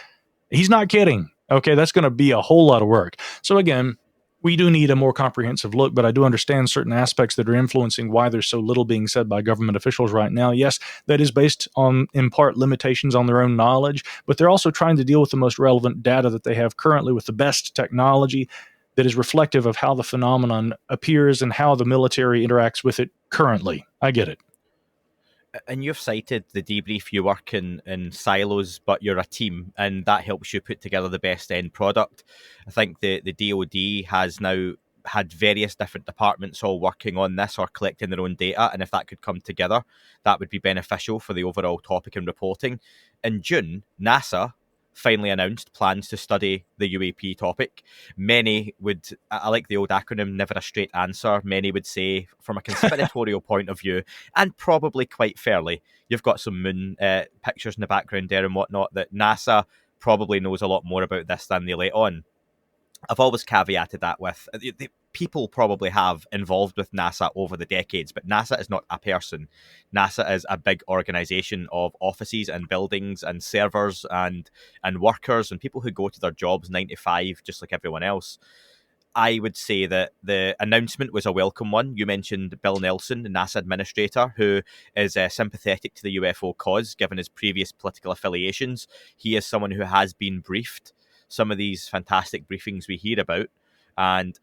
He's not kidding. Okay, that's going to be a whole lot of work. So again, we do need a more comprehensive look, but I do understand certain aspects that are influencing why there's so little being said by government officials right now. Yes, that is based on, in part, limitations on their own knowledge, but they're also trying to deal with the most relevant data that they have currently with the best technology that is reflective of how the phenomenon appears and how the military interacts with it currently. I get it. And you've cited the debrief, you work in silos, but you're a team, and that helps you put together the best end product. I think the DoD has now had various different departments all working on this or collecting their own data, and if that could come together, that would be beneficial for the overall topic and reporting. In June, NASA finally announced plans to study the UAP topic. Many would, I like the old acronym, never a straight answer. Many would say, from a conspiratorial point of view, and probably quite fairly, you've got some moon pictures in the background there and whatnot, that NASA probably knows a lot more about this than they let on. I've always caveated that with the people probably have involved with NASA over the decades, but NASA is not a person. NASA is a big organization of offices and buildings and servers and workers and people who go to their jobs 9 to 5, just like everyone else. I would say that the announcement was a welcome one. You mentioned Bill Nelson, the NASA administrator, who is sympathetic to the UFO cause, given his previous political affiliations. He is someone who has been briefed some of these fantastic briefings we hear about, and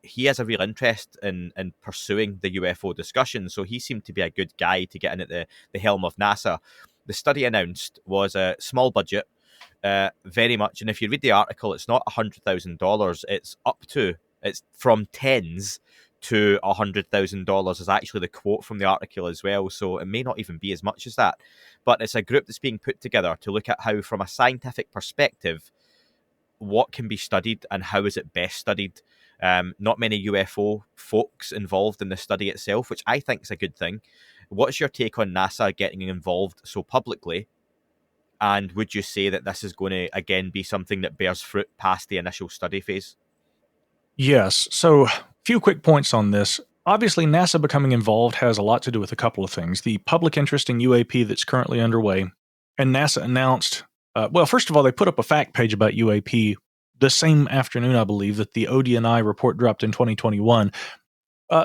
he has a real interest in pursuing the UFO discussion, so he seemed to be a good guy to get in at the helm of NASA. The study announced was a small budget, very much, and if you read the article, it's not $100,000, it's from tens to $100,000 is actually the quote from the article as well, so it may not even be as much as that, but it's a group that's being put together to look at how, from a scientific perspective, what can be studied and how is it best studied. Not many UFO folks involved in the study itself, which I think is a good thing. What's your take on NASA getting involved so publicly? And would you say that this is going to, again, be something that bears fruit past the initial study phase? Yes. So, a few quick points on this. Obviously, NASA becoming involved has a lot to do with a couple of things. The public interest in UAP that's currently underway, and NASA announced, well, first of all, they put up a fact page about UAP the same afternoon, I believe, that the ODNI report dropped in 2021.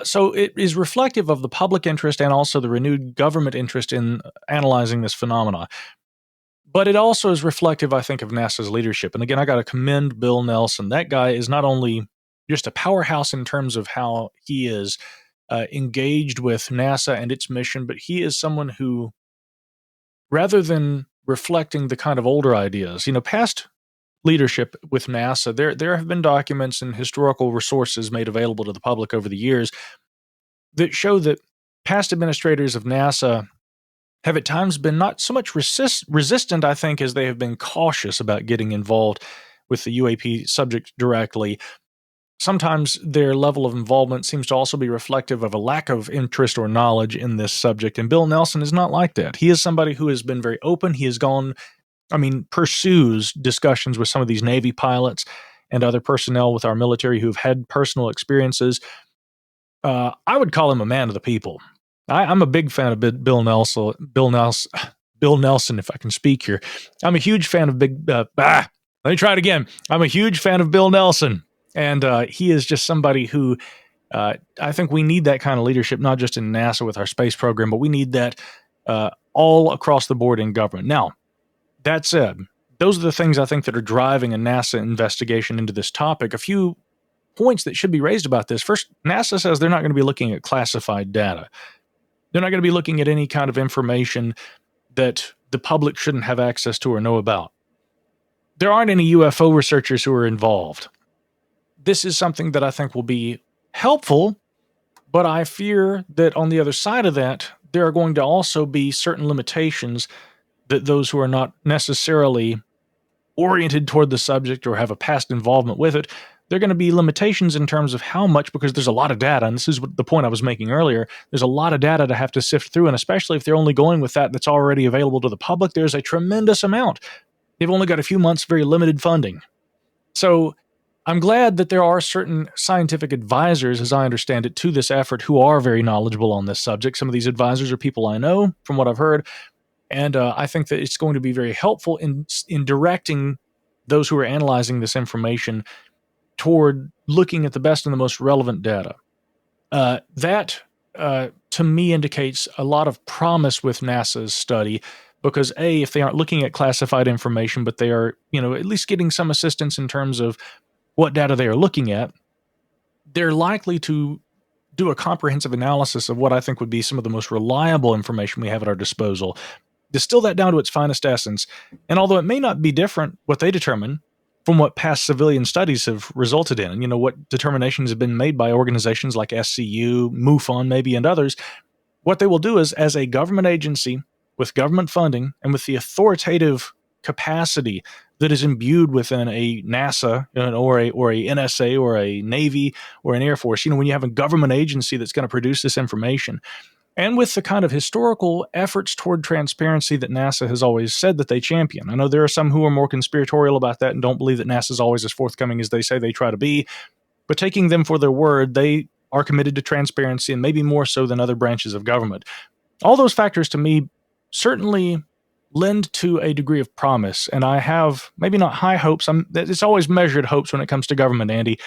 So it is reflective of the public interest and also the renewed government interest in analyzing this phenomena. But it also is reflective, I think, of NASA's leadership. And again, I got to commend Bill Nelson. That guy is not only just a powerhouse in terms of how he is engaged with NASA and its mission, but he is someone who, rather than reflecting the kind of older ideas, past leadership with NASA, there have been documents and historical resources made available to the public over the years that show that past administrators of NASA have at times been not so much resistant, I think, as they have been cautious about getting involved with the UAP subject directly. Sometimes their level of involvement seems to also be reflective of a lack of interest or knowledge in this subject, and Bill Nelson is not like that. He is somebody who has been very open. He has pursues discussions with some of these Navy pilots and other personnel with our military who have had personal experiences. I would call him a man of the people. I'm a big fan of Bill Nelson, if I can speak here. I'm a huge fan of let me try it again. I'm a huge fan of Bill Nelson. And he is just somebody who I think we need that kind of leadership, not just in NASA with our space program, but we need that all across the board in government. Now, that said, those are the things I think that are driving a NASA investigation into this topic. A few points that should be raised about this. First, NASA says they're not going to be looking at classified data. They're not going to be looking at any kind of information that the public shouldn't have access to or know about. There aren't any UFO researchers who are involved. This is something that I think will be helpful, but I fear that on the other side of that, there are going to also be certain limitations that those who are not necessarily oriented toward the subject or have a past involvement with it, there are going to be limitations in terms of how much, because there's a lot of data, and this is the point I was making earlier, there's a lot of data to have to sift through, and especially if they're only going with that's already available to the public, there's a tremendous amount. They've only got a few months, very limited funding. So I'm glad that there are certain scientific advisors, as I understand it, to this effort who are very knowledgeable on this subject. Some of these advisors are people I know from what I've heard, and I think that it's going to be very helpful in directing those who are analyzing this information toward looking at the best and the most relevant data. That, to me, indicates a lot of promise with NASA's study, because A, if they aren't looking at classified information, but they are, at least getting some assistance in terms of what data they are looking at, they're likely to do a comprehensive analysis of what I think would be some of the most reliable information we have at our disposal, distill that down to its finest essence, and although it may not be different what they determine, from what past civilian studies have resulted in, and what determinations have been made by organizations like SCU, MUFON maybe, and others. What they will do is, as a government agency with government funding and with the authoritative capacity that is imbued within a NASA or a NSA or a Navy or an Air Force, when you have a government agency that's going to produce this information, and with the kind of historical efforts toward transparency that NASA has always said that they champion. I know there are some who are more conspiratorial about that and don't believe that NASA is always as forthcoming as they say they try to be, but taking them for their word, they are committed to transparency, and maybe more so than other branches of government. All those factors, to me, certainly lend to a degree of promise, and I have maybe not high hopes. It's always measured hopes when it comes to government, Andy,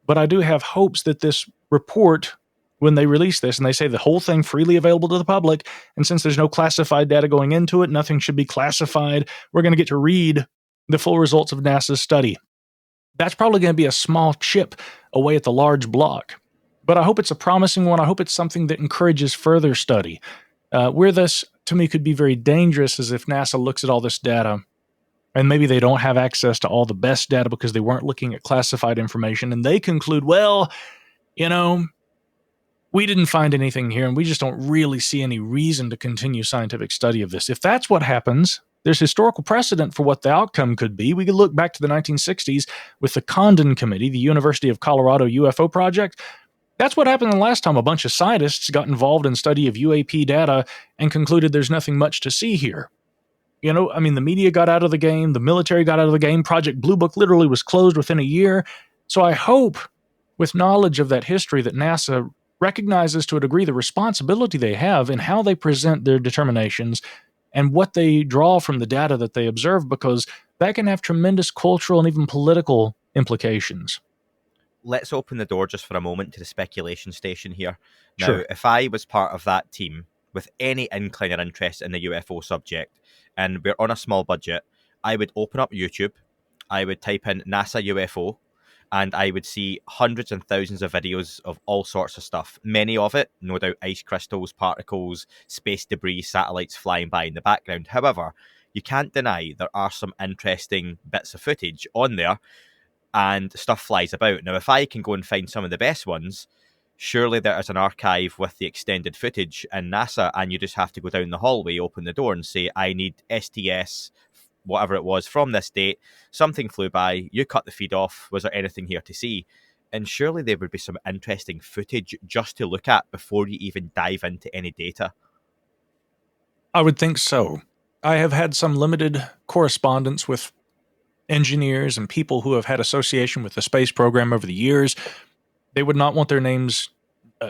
but I do have hopes that this report, when they release this and they say the whole thing freely available to the public, and since there's no classified data going into it, nothing should be classified, we're going to get to read the full results of NASA's study. That's probably going to be a small chip away at the large block. But I hope it's a promising one. I hope it's something that encourages further study. Where this, to me, could be very dangerous is if NASA looks at all this data, and maybe they don't have access to all the best data because they weren't looking at classified information, and they conclude, well, we didn't find anything here, and we just don't really see any reason to continue scientific study of this. If that's what happens, there's historical precedent for what the outcome could be. We could look back to the 1960s with the Condon Committee, the University of Colorado UFO project. That's what happened the last time a bunch of scientists got involved in study of UAP data and concluded there's nothing much to see here. The media got out of the game, the military got out of the game, Project Blue Book literally was closed within a year. So I hope, with knowledge of that history, that NASA recognizes to a degree the responsibility they have in how they present their determinations and what they draw from the data that they observe, because that can have tremendous cultural and even political implications. Let's open the door just for a moment to the speculation station here. Now, Sure. If I was part of that team with any inkling or interest in the UFO subject, and we're on a small budget, I would open up YouTube, I would type in NASA UFO, and I would see hundreds and thousands of videos of all sorts of stuff. Many of it, no doubt, ice crystals, particles, space debris, satellites flying by in the background. However, you can't deny there are some interesting bits of footage on there, and stuff flies about. Now, if I can go and find some of the best ones, surely there is an archive with the extended footage in NASA, and you just have to go down the hallway, open the door, and say, I need STS, whatever it was, from this date. Something flew by, you cut the feed off, was there anything here to see? And surely there would be some interesting footage just to look at before you even dive into any data. I would think so. I have had some limited correspondence with engineers and people who have had association with the space program over the years. They would not want their names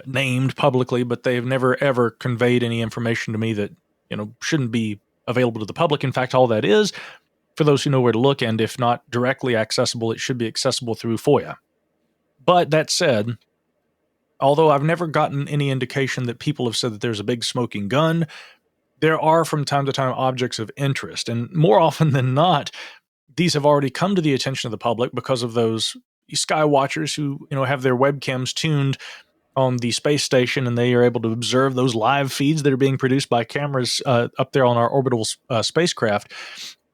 named publicly, but they have never ever conveyed any information to me that shouldn't be available to the public. In fact, all that is, for those who know where to look, and if not directly accessible, it should be accessible through FOIA. But that said, although I've never gotten any indication that people have said that there's a big smoking gun, there are from time to time objects of interest, and more often than not, these have already come to the attention of the public because of those sky watchers who have their webcams tuned on the space station, and they are able to observe those live feeds that are being produced by cameras up there on our orbital spacecraft.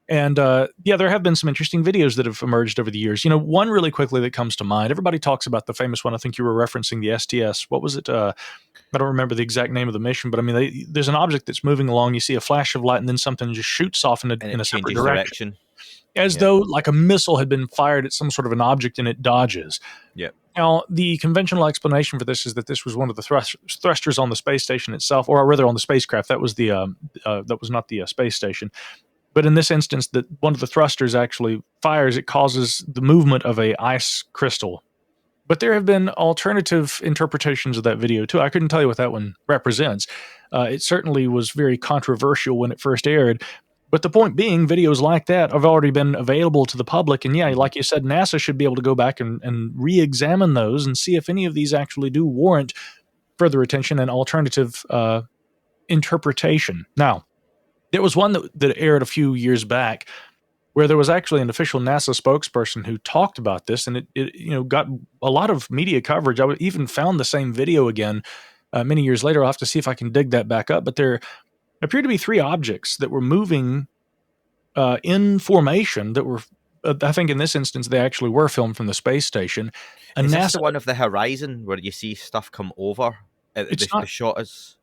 And there have been some interesting videos that have emerged over the years. One really quickly that comes to mind, everybody talks about the famous one. I think you were referencing the STS. What was it? I don't remember the exact name of the mission, but there's an object that's moving along. You see a flash of light, and then something just shoots off in a separate direction. As though like a missile had been fired at some sort of an object and it dodges. Yeah. Now, the conventional explanation for this is that this was one of the thrusters on the space station itself, or rather on the spacecraft. That was that was not the space station. But in this instance, that one of the thrusters actually fires, it causes the movement of a ice crystal. But there have been alternative interpretations of that video too. I couldn't tell you what that one represents. It certainly was very controversial when it first aired. But the point being, videos like that have already been available to the public. And yeah, like you said, NASA should be able to go back and re-examine those and see if any of these actually do warrant further attention and alternative interpretation. Now, there was one that aired a few years back where there was actually an official NASA spokesperson who talked about this, and it got a lot of media coverage. I even found the same video again many years later. I'll have to see if I can dig that back up. But there appeared to be three objects that were moving in formation that were I think in this instance, they actually were filmed from the space station. And Is this NASA, the one of the horizon where you see stuff come over? It's The not. shot is...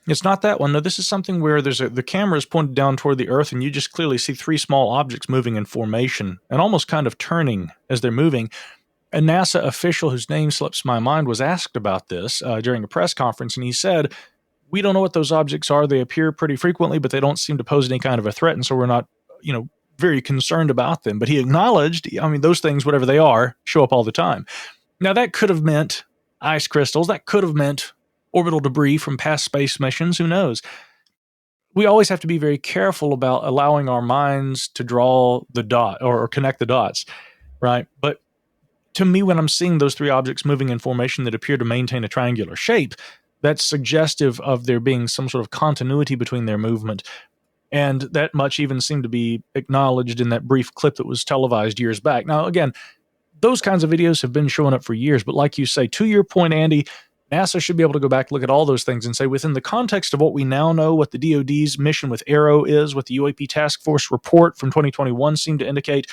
It's not that one. No, this is something where the camera is pointed down toward the Earth, and you just clearly see three small objects moving in formation and almost kind of turning as they're moving. A NASA official whose name slips my mind was asked about this during a press conference, and he said, "We don't know what those objects are. They appear pretty frequently, but they don't seem to pose any kind of a threat, and so we're not, very concerned about them." But he acknowledged, those things, whatever they are, show up all the time. Now, that could have meant ice crystals. That could have meant orbital debris from past space missions. Who knows? We always have to be very careful about allowing our minds to draw the dot or connect the dots, right? But to me, when I'm seeing those three objects moving in formation that appear to maintain a triangular shape, that's suggestive of there being some sort of continuity between their movement. And that much even seemed to be acknowledged in that brief clip that was televised years back. Now, again, those kinds of videos have been showing up for years. But like you say, to your point, Andy, NASA should be able to go back, look at all those things and say, within the context of what we now know, what the DoD's mission with AARO is, what the UAP Task Force report from 2021 seemed to indicate,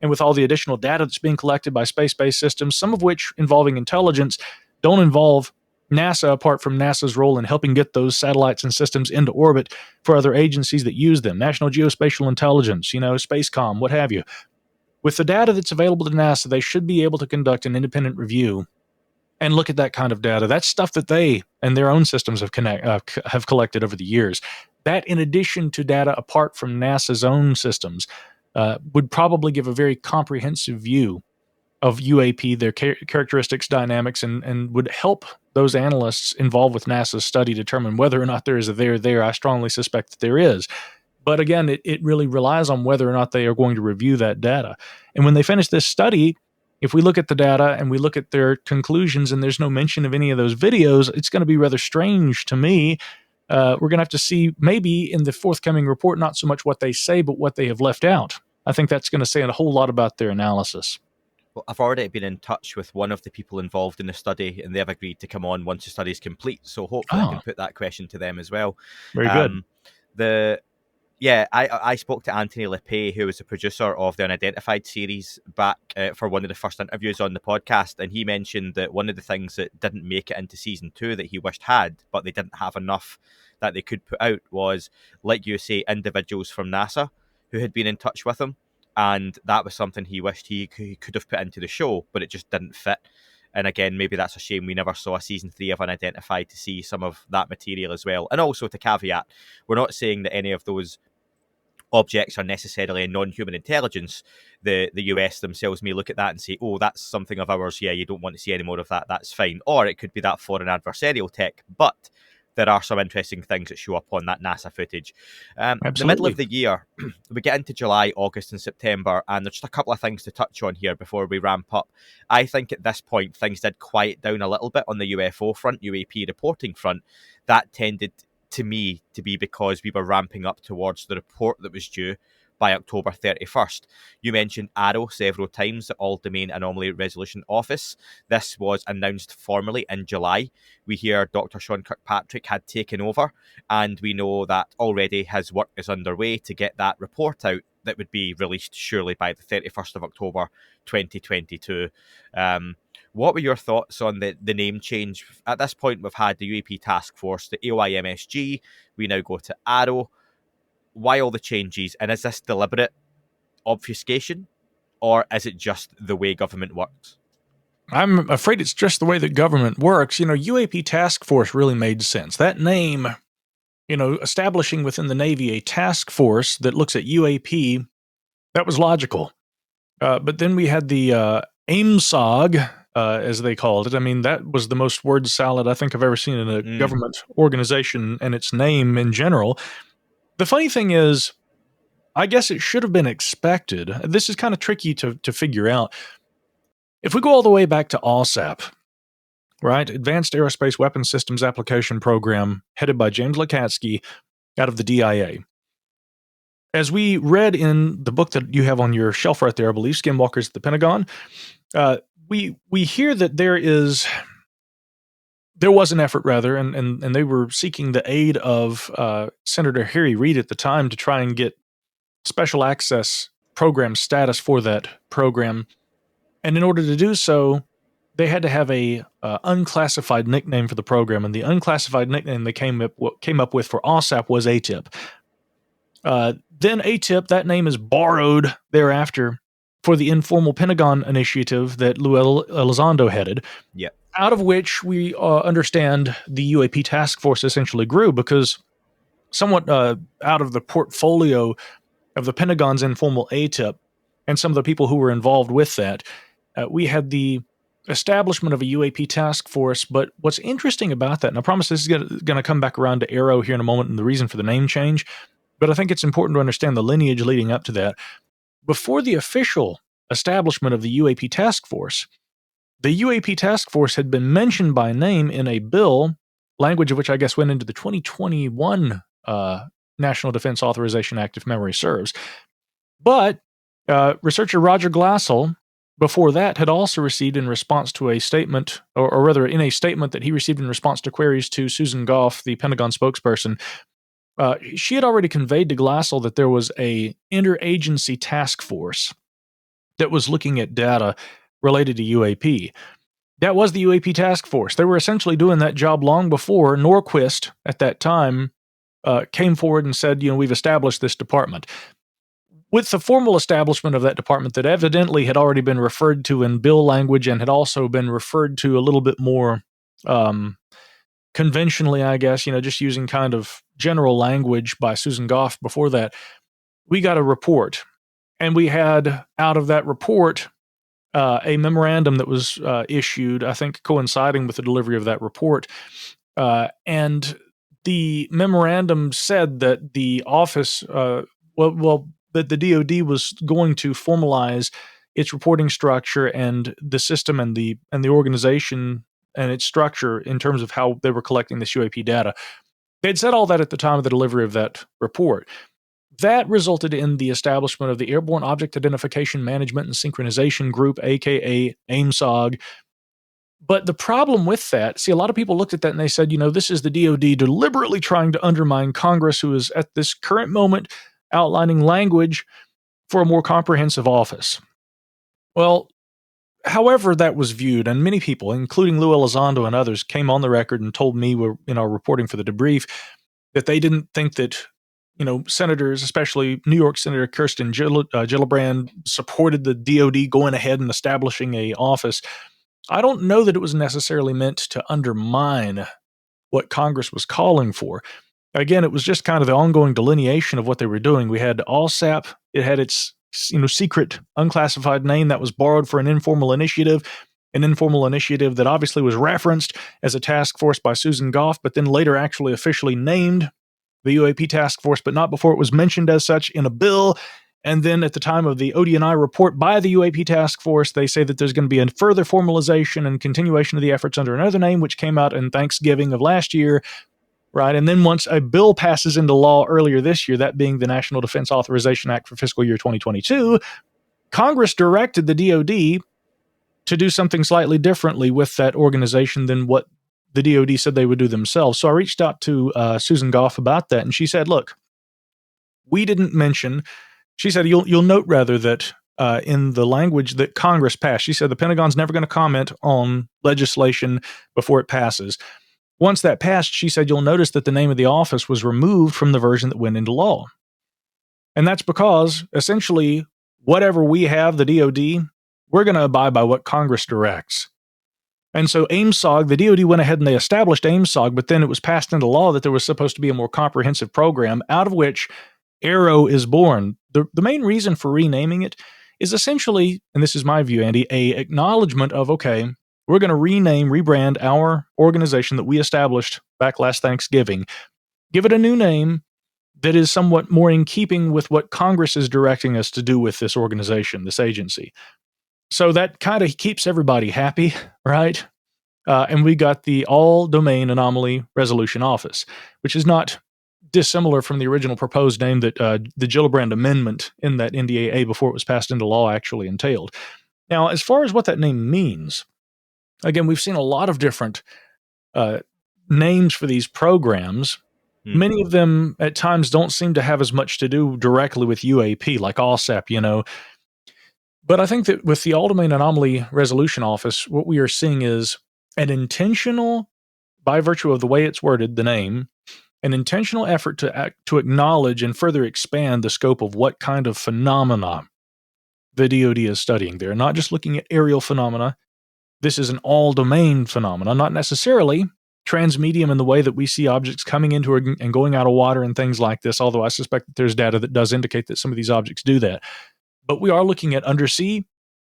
and with all the additional data that's being collected by space-based systems, some of which involving intelligence don't involve NASA apart from NASA's role in helping get those satellites and systems into orbit for other agencies that use them, National Geospatial Intelligence, Spacecom, what have you. With the data that's available to NASA, they should be able to conduct an independent review and look at that kind of data. That's stuff that they and their own systems have collected over the years. That, in addition to data apart from NASA's own systems, would probably give a very comprehensive view of UAP, their characteristics, dynamics, and would help those analysts involved with NASA's study determine whether or not there is a there. I strongly suspect that there is. But again, it really relies on whether or not they are going to review that data. And when they finish this study, if we look at the data and we look at their conclusions and there's no mention of any of those videos, it's going to be rather strange to me. We're going to have to see maybe in the forthcoming report, not so much what they say, but what they have left out. I think that's going to say a whole lot about their analysis. Well, I've already been in touch with one of the people involved in the study, and they've agreed to come on once the study is complete. So hopefully I can put that question to them as well. Very good. I spoke to Anthony LePay, who was the producer of the Unidentified series, back for one of the first interviews on the podcast, and he mentioned that one of the things that didn't make it into season 2 that he wished had, but they didn't have enough that they could put out, was, like you say, individuals from NASA who had been in touch with him, and that was something he wished he could have put into the show, but it just didn't fit. And again, maybe that's a shame we never saw a season 3 of Unidentified to see some of that material as well. And also, to caveat, we're not saying that any of those objects are necessarily a non-human intelligence. The US themselves may look at that and say, oh, that's something of ours, yeah, you don't want to see any more of that, that's fine. Or it could be that foreign adversarial tech, but there are some interesting things that show up on that NASA footage. The middle of the year, we get into July, August and September, and there's just a couple of things to touch on here before we ramp up. I think at this point, things did quiet down a little bit on the UFO front, UAP reporting front. That tended to me to be because we were ramping up towards the report that was due by October 31st. You mentioned AARO several times, the All Domain Anomaly Resolution Office. This was announced formally in July. We hear Dr. Sean Kirkpatrick had taken over, and we know that already his work is underway to get that report out that would be released surely by the 31st of October 2022. What were your thoughts on the name change? At this point, we've had the UAP Task Force, the AOIMSG. We now go to AARO. Why all the changes? And is this deliberate obfuscation, or is it just the way government works? I'm afraid it's just the way that government works. UAP Task Force really made sense. That name, establishing within the Navy a task force that looks at UAP, that was logical. But then we had the AIMSOG, as they called it. I mean, that was the most word salad I think I've ever seen in a government organization and its name in general. The funny thing is, I guess it should have been expected. This is kind of tricky to figure out. If we go all the way back to ALSAP, right, Advanced Aerospace Weapons Systems Application Program, headed by James Lukatsky out of the DIA. As we read in the book that you have on your shelf right there, I believe, Skinwalkers at the Pentagon, we hear that there was an effort, rather, and they were seeking the aid of Senator Harry Reid at the time to try and get special access program status for that program. And in order to do so, they had to have a unclassified nickname for the program, and the unclassified nickname they came up with for OSAP was ATIP. Then ATIP, that name is borrowed thereafter for the informal Pentagon initiative that Lou Elizondo headed. Yeah. Out of which we understand the UAP task force essentially grew, because somewhat out of the portfolio of the Pentagon's informal ATIP and some of the people who were involved with that, we had the establishment of a UAP task force. But what's interesting about that, and I promise this is going to come back around to AARO here in a moment and the reason for the name change, but I think it's important to understand the lineage leading up to that. Before the official establishment of the UAP task force, the UAP task force had been mentioned by name in a bill, language of which I guess went into the 2021 National Defense Authorization Act, if memory serves. But researcher Roger Glassell, before that, had also received in response to a statement, or rather in a statement that he received in response to queries to Susan Goff, the Pentagon spokesperson, she had already conveyed to Glassell that there was a interagency task force that was looking at data related to UAP. That was the UAP task force. They were essentially doing that job long before Norquist, at that time, came forward and said, we've established this department. With the formal establishment of that department that evidently had already been referred to in bill language and had also been referred to a little bit more conventionally, I guess, just using kind of general language by Susan Goff before that, we got a report. And we had, out of that report, a memorandum that was issued, I think coinciding with the delivery of that report. And the memorandum said that the office, that the DoD was going to formalize its reporting structure and the system and the organization and its structure in terms of how they were collecting this UAP data. They'd said all that at the time of the delivery of that report. That resulted in the establishment of the Airborne Object Identification Management and Synchronization Group, aka AIMSOG. But the problem with that, a lot of people looked at that and they said, this is the DoD deliberately trying to undermine Congress, who is at this current moment outlining language for a more comprehensive office. Well, however that was viewed, and many people, including Lou Elizondo and others, came on the record and told me in our reporting for the Debrief that they didn't think that senators, especially New York Senator Kirsten Gillibrand, supported the DoD going ahead and establishing a office. I don't know that it was necessarily meant to undermine what Congress was calling for. Again, it was just kind of the ongoing delineation of what they were doing. We had ALSAP. It had its secret, unclassified name that was borrowed for an informal initiative that obviously was referenced as a task force by Susan Goff, but then later actually officially named the UAP task force, but not before it was mentioned as such in a bill. And then at the time of the ODNI report by the UAP task force, they say that there's going to be a further formalization and continuation of the efforts under another name, which came out in Thanksgiving of last year, right? And then once a bill passes into law earlier this year, that being the National Defense Authorization Act for fiscal year 2022, Congress directed the DoD to do something slightly differently with that organization than what the DoD said they would do themselves. So I reached out to Susan Goff about that, and she said, look, we didn't mention, she said, you'll note rather that in the language that Congress passed, she said the Pentagon's never going to comment on legislation before it passes. Once that passed, she said, you'll notice that the name of the office was removed from the version that went into law. And that's because, essentially, whatever we have, the DoD, we're going to abide by what Congress directs. And so AIMSOG, the DoD went ahead and they established AIMSOG, but then it was passed into law that there was supposed to be a more comprehensive program, out of which AARO is born. The main reason for renaming it is essentially, and this is my view, Andy, a acknowledgement of, okay, we're going to rebrand our organization that we established back last Thanksgiving, give it a new name that is somewhat more in keeping with what Congress is directing us to do with this organization, this agency. So that kind of keeps everybody happy, right? And we got the All Domain Anomaly Resolution Office, which is not dissimilar from the original proposed name that the Gillibrand Amendment in that NDAA before it was passed into law actually entailed. Now, as far as what that name means, again, we've seen a lot of different names for these programs. Many of them at times don't seem to have as much to do directly with UAP, like OSAP, But I think that with the All-Domain Anomaly Resolution Office, what we are seeing is an intentional, by virtue of the way it's worded, the name, an intentional effort to acknowledge and further expand the scope of what kind of phenomena the DoD is studying. They're not just looking at aerial phenomena. This is an all-domain phenomena, not necessarily transmedium in the way that we see objects coming into and going out of water and things like this, although I suspect that there's data that does indicate that some of these objects do that. But we are looking at undersea,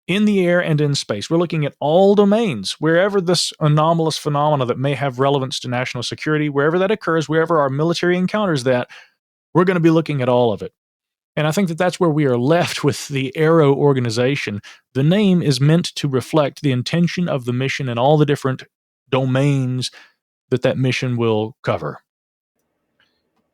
in the air, and in space. We're looking at all domains, wherever this anomalous phenomena that may have relevance to national security, wherever that occurs, wherever our military encounters that, we're going to be looking at all of it. And I think that that's where we are left with the AARO organization. The name is meant to reflect the intention of the mission and all the different domains that mission will cover.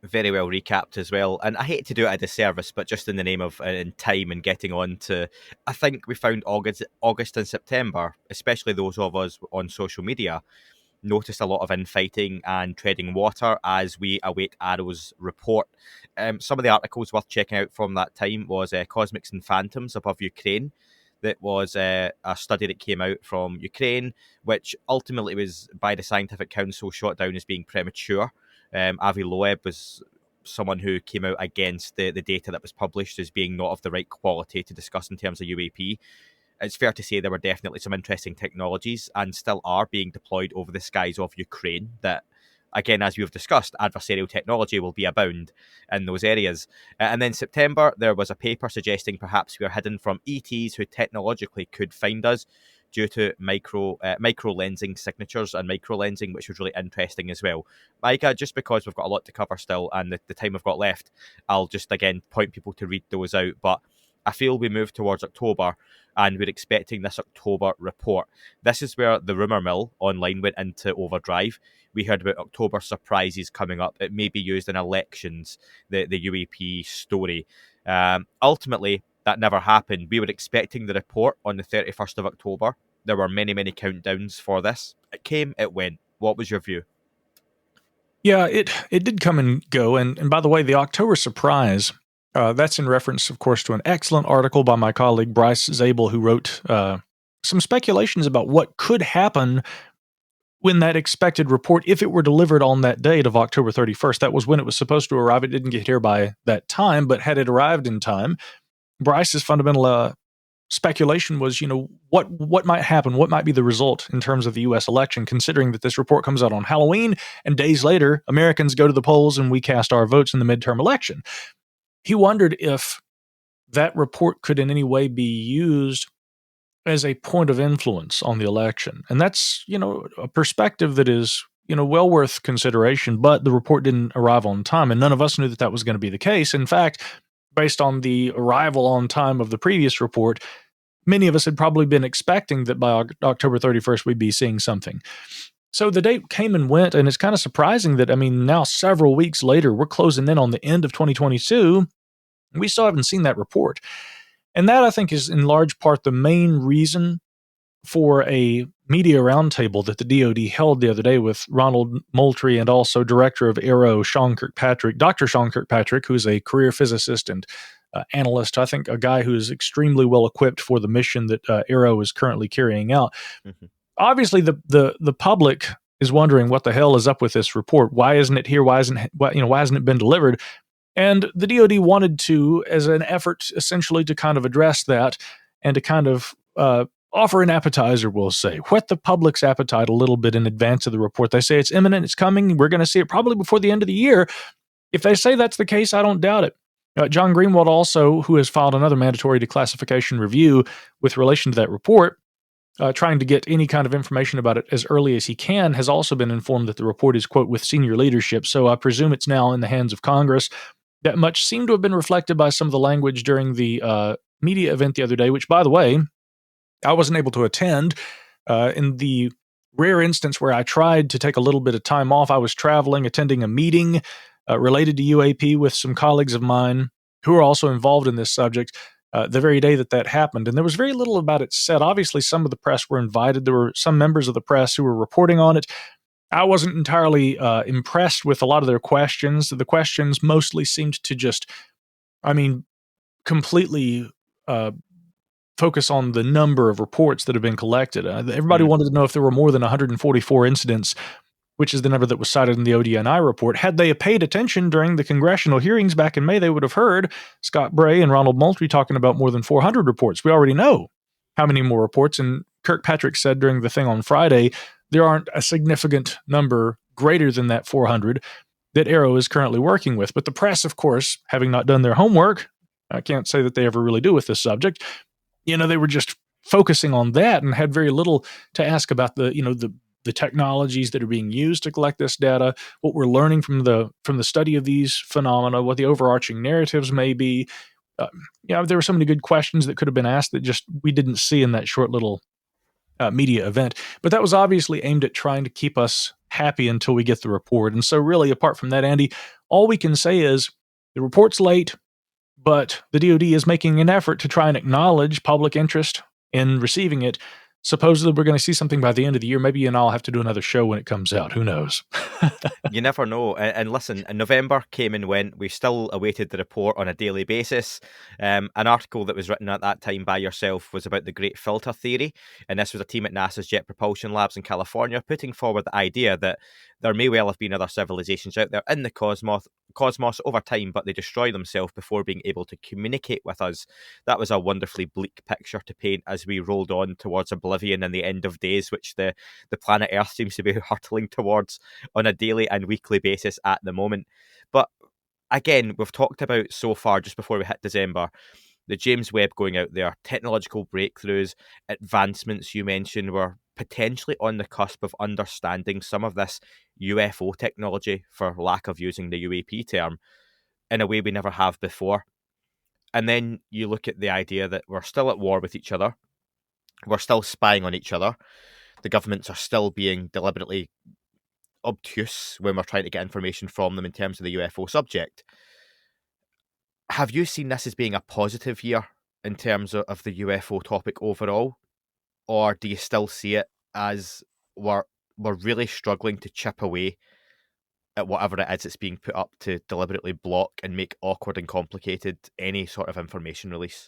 Very well recapped as well. And I hate to do it a disservice, but just in the name of in time and getting on to, I think we found August and September, especially those of us on social media, noticed a lot of infighting and treading water as we await AARO's report. Some of the articles worth checking out from that time was Cosmics and Phantoms above Ukraine. That was a study that came out from Ukraine, which ultimately was by the Scientific Council shot down as being premature. Avi Loeb was someone who came out against the data that was published as being not of the right quality to discuss in terms of UAP. It's fair to say there were definitely some interesting technologies and still are being deployed over the skies of Ukraine that, again, as we've discussed, adversarial technology will be abound in those areas. And then September, there was a paper suggesting perhaps we are hidden from ETs who technologically could find us due to micro lensing signatures and micro lensing, which was really interesting as well. Micah, just because we've got a lot to cover still and the time we've got left, I'll just again point people to read those out. But I feel we move towards October and we're expecting this October report. This is where the rumour mill online went into overdrive. We heard about October surprises coming up. It may be used in elections, the UAP story. Ultimately, that never happened. We were expecting the report on the 31st of October. There were many, many countdowns for this. It came, it went. What was your view? Yeah, it did come and go. And by the way, the October surprise, that's in reference, of course, to an excellent article by my colleague Bryce Zabel, who wrote some speculations about what could happen when that expected report, if it were delivered on that date of October 31st. That was when it was supposed to arrive. It didn't get here by that time, but had it arrived in time, Bryce's fundamental speculation was, what might happen? What might be the result in terms of the U.S. election, considering that this report comes out on Halloween and days later, Americans go to the polls and we cast our votes in the midterm election. He wondered if that report could in any way be used as a point of influence on the election. And that's, a perspective that is, well worth consideration, but the report didn't arrive on time, and none of us knew that was going to be the case. In fact, based on the arrival on time of the previous report, many of us had probably been expecting that by October 31st, we'd be seeing something. So the date came and went, and it's kind of surprising that, now several weeks later, we're closing in on the end of 2022, and we still haven't seen that report. And that, I think, is in large part the main reason for a media roundtable that the DoD held the other day with Ronald Moultrie and also director of AARO, Dr. Sean Kirkpatrick, who's a career physicist and analyst. I think a guy who is extremely well equipped for the mission that AARO is currently carrying out. Mm-hmm. Obviously, the public is wondering what the hell is up with this report. Why isn't it here? Why hasn't it been delivered? And the DoD wanted to, as an effort essentially to kind of address that and to kind of offer an appetizer, we'll say, whet the public's appetite a little bit in advance of the report. They say it's imminent, it's coming, we're going to see it probably before the end of the year. If they say that's the case, I don't doubt it. John Greenwald also, who has filed another mandatory declassification review with relation to that report, trying to get any kind of information about it as early as he can, has also been informed that the report is, quote, with senior leadership. So I presume it's now in the hands of Congress. That much seemed to have been reflected by some of the language during the media event the other day, which, by the way, I wasn't able to attend. In the rare instance where I tried to take a little bit of time off, I was traveling, attending a meeting related to UAP with some colleagues of mine who are also involved in this subject the very day that happened. And there was very little about it said. Obviously, some of the press were invited. There were some members of the press who were reporting on it. I wasn't entirely impressed with a lot of their questions. The questions mostly seemed to just, completely focus on the number of reports that have been collected. Everybody wanted to know if there were more than 144 incidents, which is the number that was cited in the ODNI report. Had they paid attention during the congressional hearings back in May, they would have heard Scott Bray and Ronald Moultrie talking about more than 400 reports. We already know how many more reports, and Kirkpatrick said during the thing on Friday, there aren't a significant number greater than that 400 that AARO is currently working with. But the press, of course, having not done their homework, I can't say that they ever really do with this subject, they were just focusing on that and had very little to ask about the technologies that are being used to collect this data, what we're learning from the study of these phenomena, what the overarching narratives may be. There were so many good questions that could have been asked that just we didn't see in that short little media event. But that was obviously aimed at trying to keep us happy until we get the report. And so really, apart from that, Andy, all we can say is the report's late, but the DoD is making an effort to try and acknowledge public interest in receiving it. Supposedly we're going to see something by the end of the year. Maybe you and I'll have to do another show when it comes out. Who knows? You never know. And listen, November came and went. We still awaited the report on a daily basis. An article that was written at that time by yourself was about the Great Filter Theory. And this was a team at NASA's Jet Propulsion Labs in California putting forward the idea that there may well have been other civilizations out there in the cosmos over time, but they destroy themselves before being able to communicate with us. That was a wonderfully bleak picture to paint as we rolled on towards oblivion and the end of days, which the planet Earth seems to be hurtling towards on a daily and weekly basis at the moment. But again, we've talked about so far, just before we hit December, the James Webb going out there, technological breakthroughs, advancements you mentioned were potentially on the cusp of understanding some of this UFO technology, for lack of using the UAP term, in a way we never have before. And then you look at the idea that we're still at war with each other, we're still spying on each other, the governments are still being deliberately obtuse when we're trying to get information from them in terms of the UFO subject. Have you seen this as being a positive year in terms of the UFO topic overall? Or do you still see it as we're really struggling to chip away at whatever it is that's being put up to deliberately block and make awkward and complicated any sort of information release?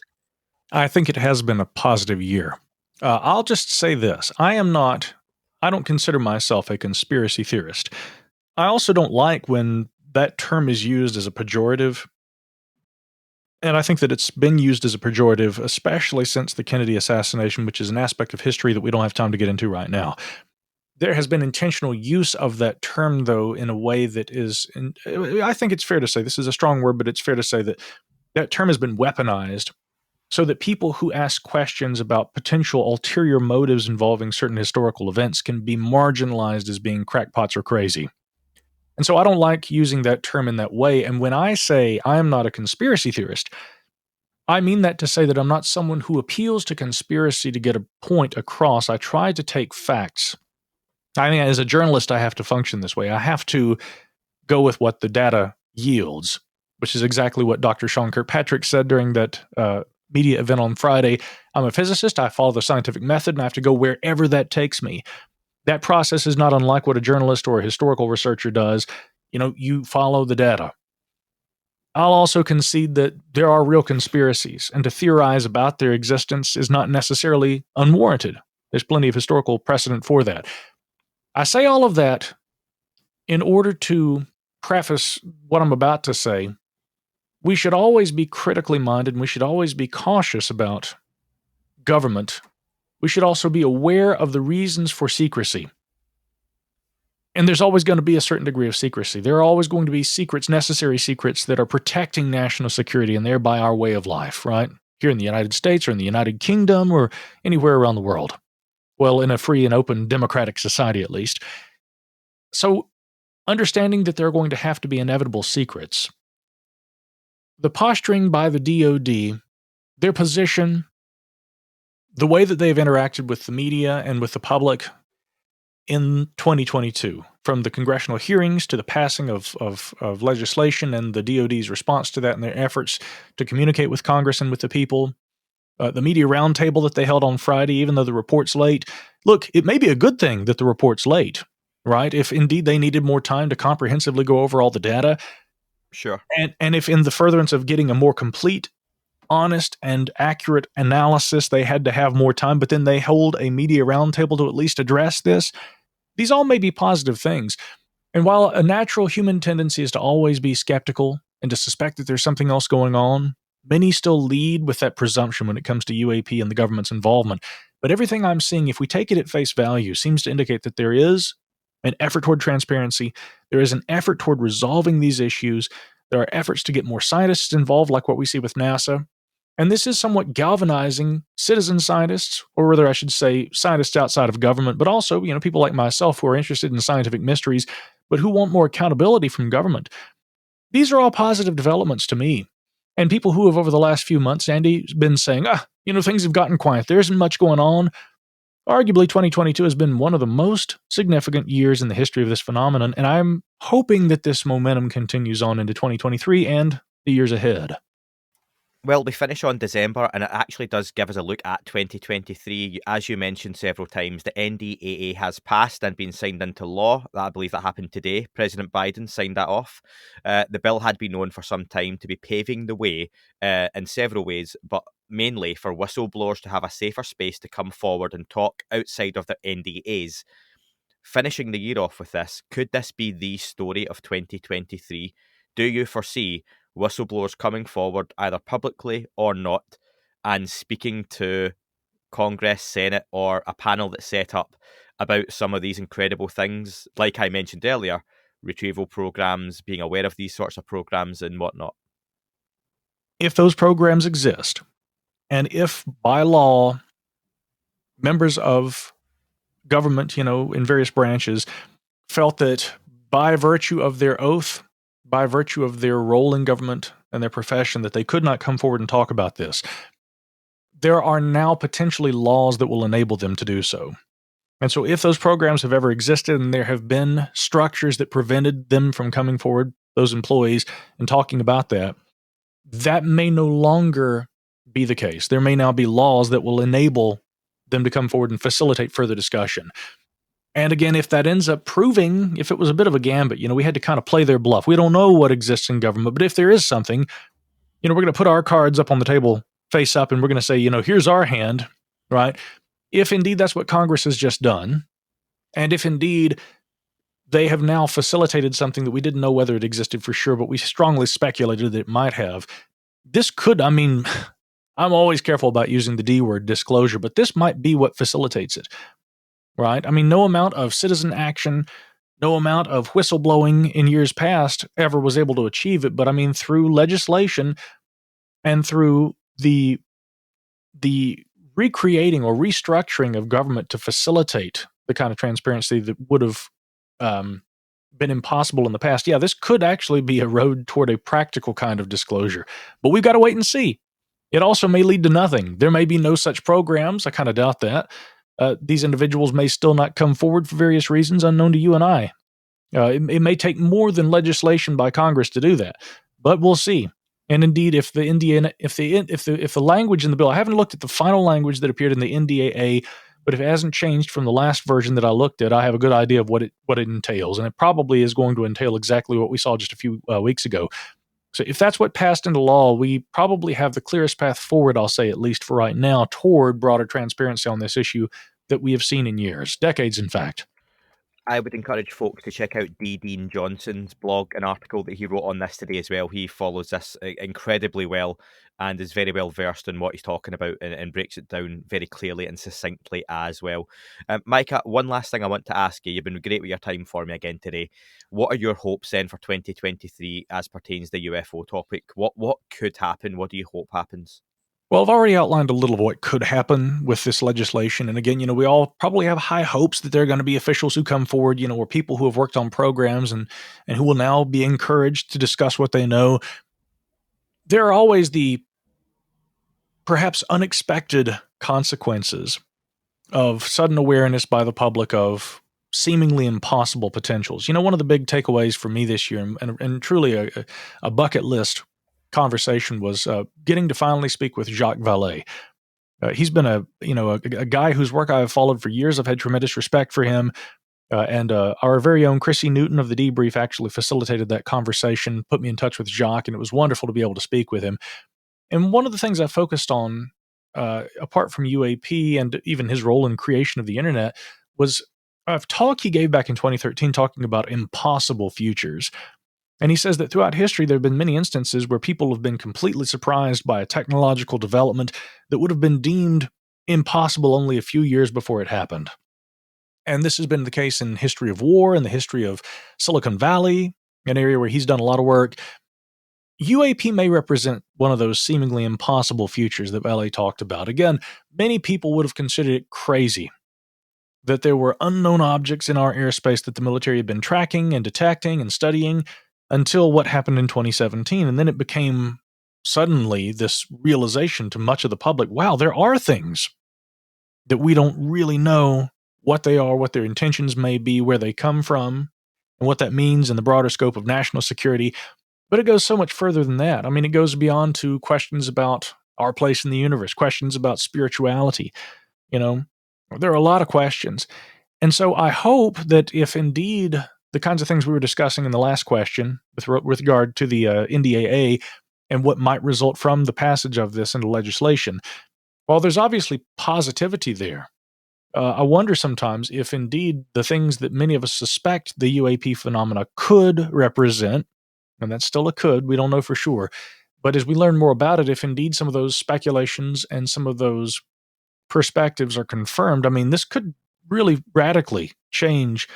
I think it has been a positive year. I'll just say this. I don't consider myself a conspiracy theorist. I also don't like when that term is used as a pejorative. And I think that it's been used as a pejorative, especially since the Kennedy assassination, which is an aspect of history that we don't have time to get into right now. There has been intentional use of that term, though, in a way that is, I think it's fair to say, this is a strong word, but it's fair to say that that term has been weaponized so that people who ask questions about potential ulterior motives involving certain historical events can be marginalized as being crackpots or crazy. And so I don't like using that term in that way. And when I say I am not a conspiracy theorist, I mean that to say that I'm not someone who appeals to conspiracy to get a point across. I try to take facts. I mean, as a journalist, I have to function this way. I have to go with what the data yields, which is exactly what Dr. Sean Kirkpatrick said during that media event on Friday. I'm a physicist. I follow the scientific method, and I have to go wherever that takes me. That process is not unlike what a journalist or a historical researcher does. You follow the data. I'll also concede that there are real conspiracies, and to theorize about their existence is not necessarily unwarranted. There's plenty of historical precedent for that. I say all of that in order to preface what I'm about to say. We should always be critically minded, and we should always be cautious about government. We should also be aware of the reasons for secrecy. And there's always going to be a certain degree of secrecy. There are always going to be secrets, necessary secrets, that are protecting national security and thereby our way of life, right? Here in the United States or in the United Kingdom or anywhere around the world. Well, in a free and open democratic society, at least. So, understanding that there are going to have to be inevitable secrets, the posturing by the DoD, their position, the way that they've interacted with the media and with the public in 2022, from the congressional hearings to the passing of legislation and the DoD's response to that and their efforts to communicate with Congress and with the people, the media roundtable that they held on Friday, even though the report's late. Look, it may be a good thing that the report's late. right? If indeed they needed more time to comprehensively go over all the data, Sure. and if in the furtherance of getting a more complete, honest, and accurate analysis, they had to have more time, but then they hold a media roundtable to at least address this, these all may be positive things. And while a natural human tendency is to always be skeptical and to suspect that there's something else going on, many still lead with that presumption when it comes to UAP and the government's involvement. But everything I'm seeing, if we take it at face value, seems to indicate that there is an effort toward transparency. There is an effort toward resolving these issues. There are efforts to get more scientists involved, like what we see with NASA. And this is somewhat galvanizing citizen scientists, or rather, I should say, scientists outside of government, but also, people like myself who are interested in scientific mysteries, but who want more accountability from government. These are all positive developments to me. And people who have over the last few months, Andy, been saying, things have gotten quiet. There isn't much going on. Arguably, 2022 has been one of the most significant years in the history of this phenomenon, and I'm hoping that this momentum continues on into 2023 and the years ahead. Well, we finish on December, and it actually does give us a look at 2023. As you mentioned several times, the NDAA has passed and been signed into law. I believe that happened today. President Biden signed that off. The bill had been known for some time to be paving the way in several ways, but mainly for whistleblowers to have a safer space to come forward and talk outside of their NDAs. Finishing the year off with this, could this be the story of 2023? Do you foresee whistleblowers coming forward either publicly or not and speaking to Congress, Senate, or a panel that's set up about some of these incredible things, like I mentioned earlier, retrieval programs, being aware of these sorts of programs and whatnot? If those programs exist, and if by law members of government, in various branches, felt that by virtue of their oath, by virtue of their role in government and their profession, that they could not come forward and talk about this, there are now potentially laws that will enable them to do so. And so if those programs have ever existed and there have been structures that prevented them from coming forward, those employees, and talking about that, that may no longer be the case. There may now be laws that will enable them to come forward and facilitate further discussion. And again, if that ends up proving, if it was a bit of a gambit, we had to kind of play their bluff. We don't know what exists in government, but if there is something, we're going to put our cards up on the table face up and we're going to say, here's our hand, right? If indeed that's what Congress has just done, and if indeed they have now facilitated something that we didn't know whether it existed for sure, but we strongly speculated that it might have, this could, I'm always careful about using the D word, disclosure, but this might be what facilitates it. Right? No amount of citizen action, no amount of whistleblowing in years past ever was able to achieve it. But through legislation and through the recreating or restructuring of government to facilitate the kind of transparency that would have been impossible in the past, this could actually be a road toward a practical kind of disclosure. But we've got to wait and see. It also may lead to nothing. There may be no such programs. I kind of doubt that. These individuals may still not come forward for various reasons unknown to you and I. It may take more than legislation by Congress to do that, but we'll see. And indeed, if the language in the bill, I haven't looked at the final language that appeared in the NDAA, but if it hasn't changed from the last version that I looked at, I have a good idea of what it entails, and it probably is going to entail exactly what we saw just a few weeks ago. So if that's what passed into law, we probably have the clearest path forward, I'll say, at least for right now, toward broader transparency on this issue that we have seen in years, decades, in fact. I would encourage folks to check out D. Dean Johnson's blog, an article that he wrote on this today as well. He follows this incredibly well and is very well versed in what he's talking about and breaks it down very clearly and succinctly as well. Micah, one last thing I want to ask you. You've been great with your time for me again today. What are your hopes then for 2023 as pertains to the UFO topic? What could happen? What do you hope happens? Well, I've already outlined a little of what could happen with this legislation. And again, we all probably have high hopes that there are going to be officials who come forward, or people who have worked on programs and who will now be encouraged to discuss what they know. There are always the perhaps unexpected consequences of sudden awareness by the public of seemingly impossible potentials. One of the big takeaways for me this year, and truly a bucket list conversation, was getting to finally speak with Jacques Vallée. He's been a guy whose work I have followed for years. I've had tremendous respect for him. And our very own Chrissy Newton of the Debrief actually facilitated that conversation, put me in touch with Jacques, and it was wonderful to be able to speak with him. And one of the things I focused on, apart from UAP and even his role in creation of the internet, was a talk he gave back in 2013 talking about impossible futures. And he says that throughout history, there have been many instances where people have been completely surprised by a technological development that would have been deemed impossible only a few years before it happened. And this has been the case in history of war, in the history of Silicon Valley, an area where he's done a lot of work. UAP may represent one of those seemingly impossible futures that LA talked about. Again, many people would have considered it crazy that there were unknown objects in our airspace that the military had been tracking and detecting and studying until what happened in 2017. And then it became suddenly this realization to much of the public, wow, there are things that we don't really know what they are, what their intentions may be, where they come from, and what that means in the broader scope of national security. But it goes so much further than that. I mean, it goes beyond to questions about our place in the universe, questions about spirituality. You know, there are a lot of questions. And so I hope that if indeed the kinds of things we were discussing in the last question with regard to the NDAA and what might result from the passage of this into legislation, while there's obviously positivity there, I wonder sometimes if indeed the things that many of us suspect the UAP phenomena could represent, and that's still a could, we don't know for sure, but as we learn more about it, if indeed some of those speculations and some of those perspectives are confirmed, I mean, this could really radically change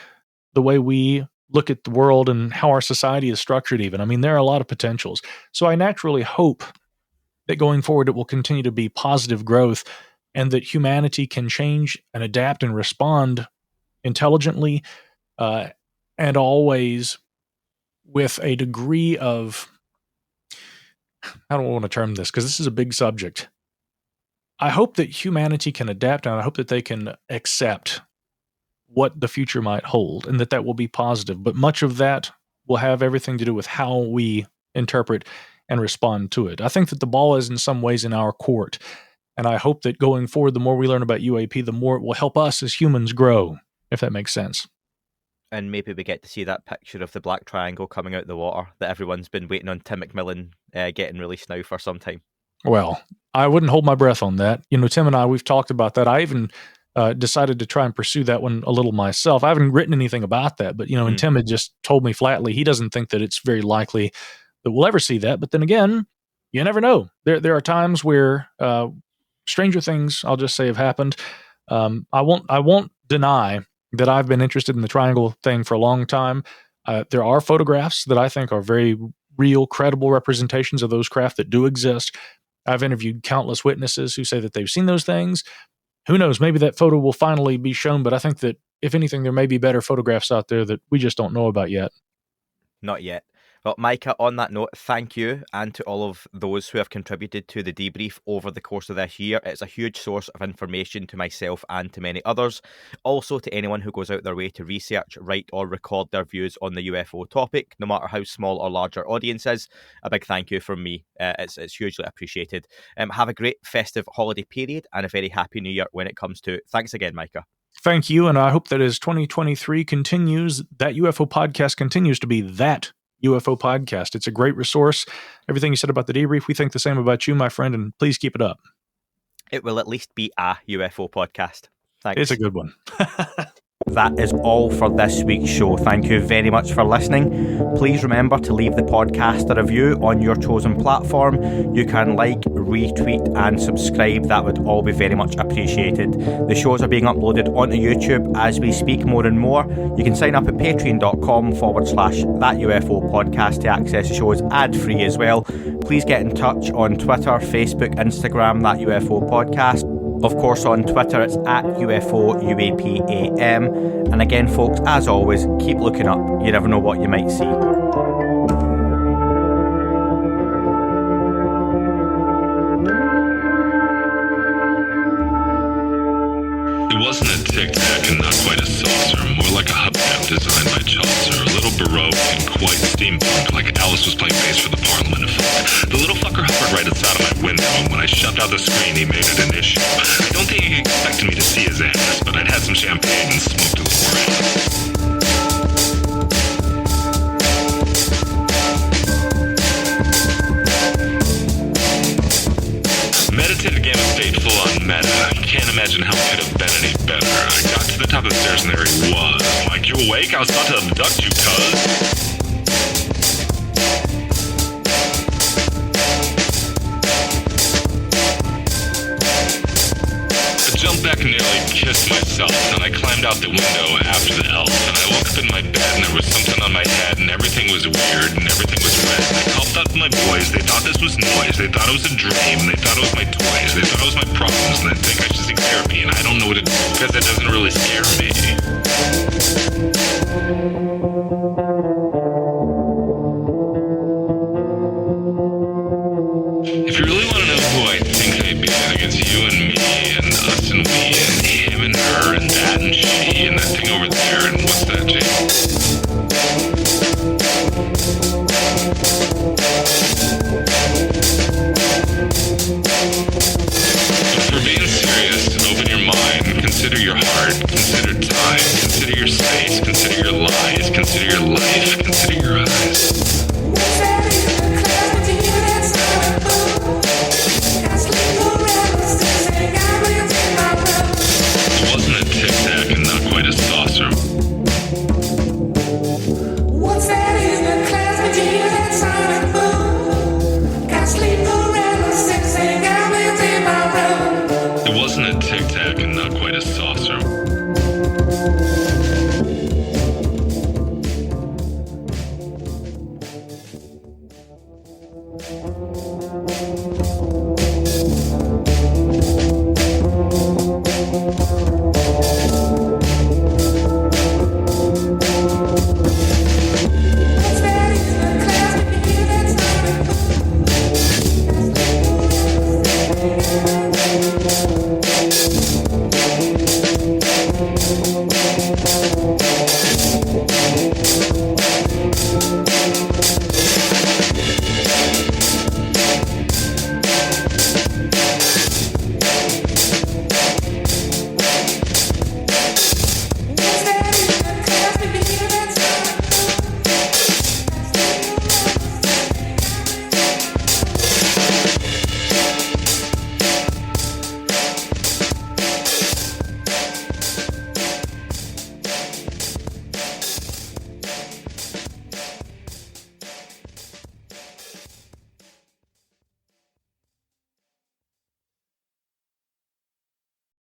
the way we look at the world and how our society is structured even. I mean, there are a lot of potentials. So I naturally hope that going forward it will continue to be positive growth and that humanity can change and adapt and respond intelligently and always with a degree of, I don't want to term this because this is a big subject. I hope that humanity can adapt, and I hope that they can accept what the future might hold and that will be positive. But much of that will have everything to do with how we interpret and respond to it. I think that the ball is in some ways in our court. And I hope that going forward, the more we learn about UAP, the more it will help us as humans grow, if that makes sense. And maybe we get to see that picture of the black triangle coming out the water that everyone's been waiting on Tim McMillan getting released now for some time. Well, I wouldn't hold my breath on that. You know, Tim and I, we've talked about that. I even decided to try and pursue that one a little myself. I haven't written anything about that, but, you know, and Tim had just told me flatly he doesn't think that it's very likely that we'll ever see that. But then again, you never know. There are times where stranger things, I'll just say, have happened. I won't deny that I've been interested in the triangle thing for a long time. There are photographs that I think are very real, credible representations of those craft that do exist. I've interviewed countless witnesses who say that they've seen those things. Who knows? Maybe that photo will finally be shown, but I think that, if anything, there may be better photographs out there that we just don't know about yet. Not yet. Well, Micah, on that note, thank you, and to all of those who have contributed to the debrief over the course of this year. It's a huge source of information to myself and to many others. Also, to anyone who goes out their way to research, write, or record their views on the UFO topic, no matter how small or large our audience is, a big thank you from me. It's hugely appreciated. Have a great festive holiday period and a very happy new year when it comes to it. Thanks again, Micah. Thank you, and I hope that as 2023 continues, that UFO podcast continues to be that UFO podcast. It's a great resource. Everything you said about the debrief, we think the same about you, my friend, and please keep it up. It will at least be a UFO podcast. Thanks. It's a good one. That is all for this week's show. Thank you very much for listening. Please remember to leave the podcast a review on your chosen platform. You can like, retweet, and subscribe. That would all be very much appreciated. The shows are being uploaded onto YouTube as we speak more and more. You can sign up at patreon.com/thatUFO podcast to access the shows ad-free as well. Please get in touch on Twitter, Facebook, Instagram, That UFO Podcast. Of course, on Twitter, it's at UFO UAPAM. And again, folks, as always, keep looking up. You never know what you might see. It wasn't a tic-tac and not quite a saucer, more like a hubcap designed by Chaucer, a little Baroque and quite steampunk, like Alice was playing bass for the Parliament of Folk. The little fucker hovered right outside of my window, and when I shoved out the screen, he made it an issue. I don't think he expected me to see his ass, but I'd had some champagne and smoked a little around. Meditative game of state full on meta. Can't imagine how it could have been any better. I got to the top of the stairs and there he was. Like, you awake? I was about to abduct you, cuz. Jumped back and nearly kissed myself, and I climbed out the window after the elf, and I woke up in my bed and there was something on my head and everything was weird and everything was red. And I called out to my boys, they thought this was noise, they thought it was a dream, they thought it was my toys, they thought it was my problems, and they think I should seek therapy, and I don't know what to do because it doesn't really scare me. If you really want to know who I think I be, I think it's you and me and us and we and him and her and that and she and that thing over there and what's that, Jake? But if we're being serious, open your mind, consider your heart, consider time, consider your space, consider your lies, consider your life, consider your eyes.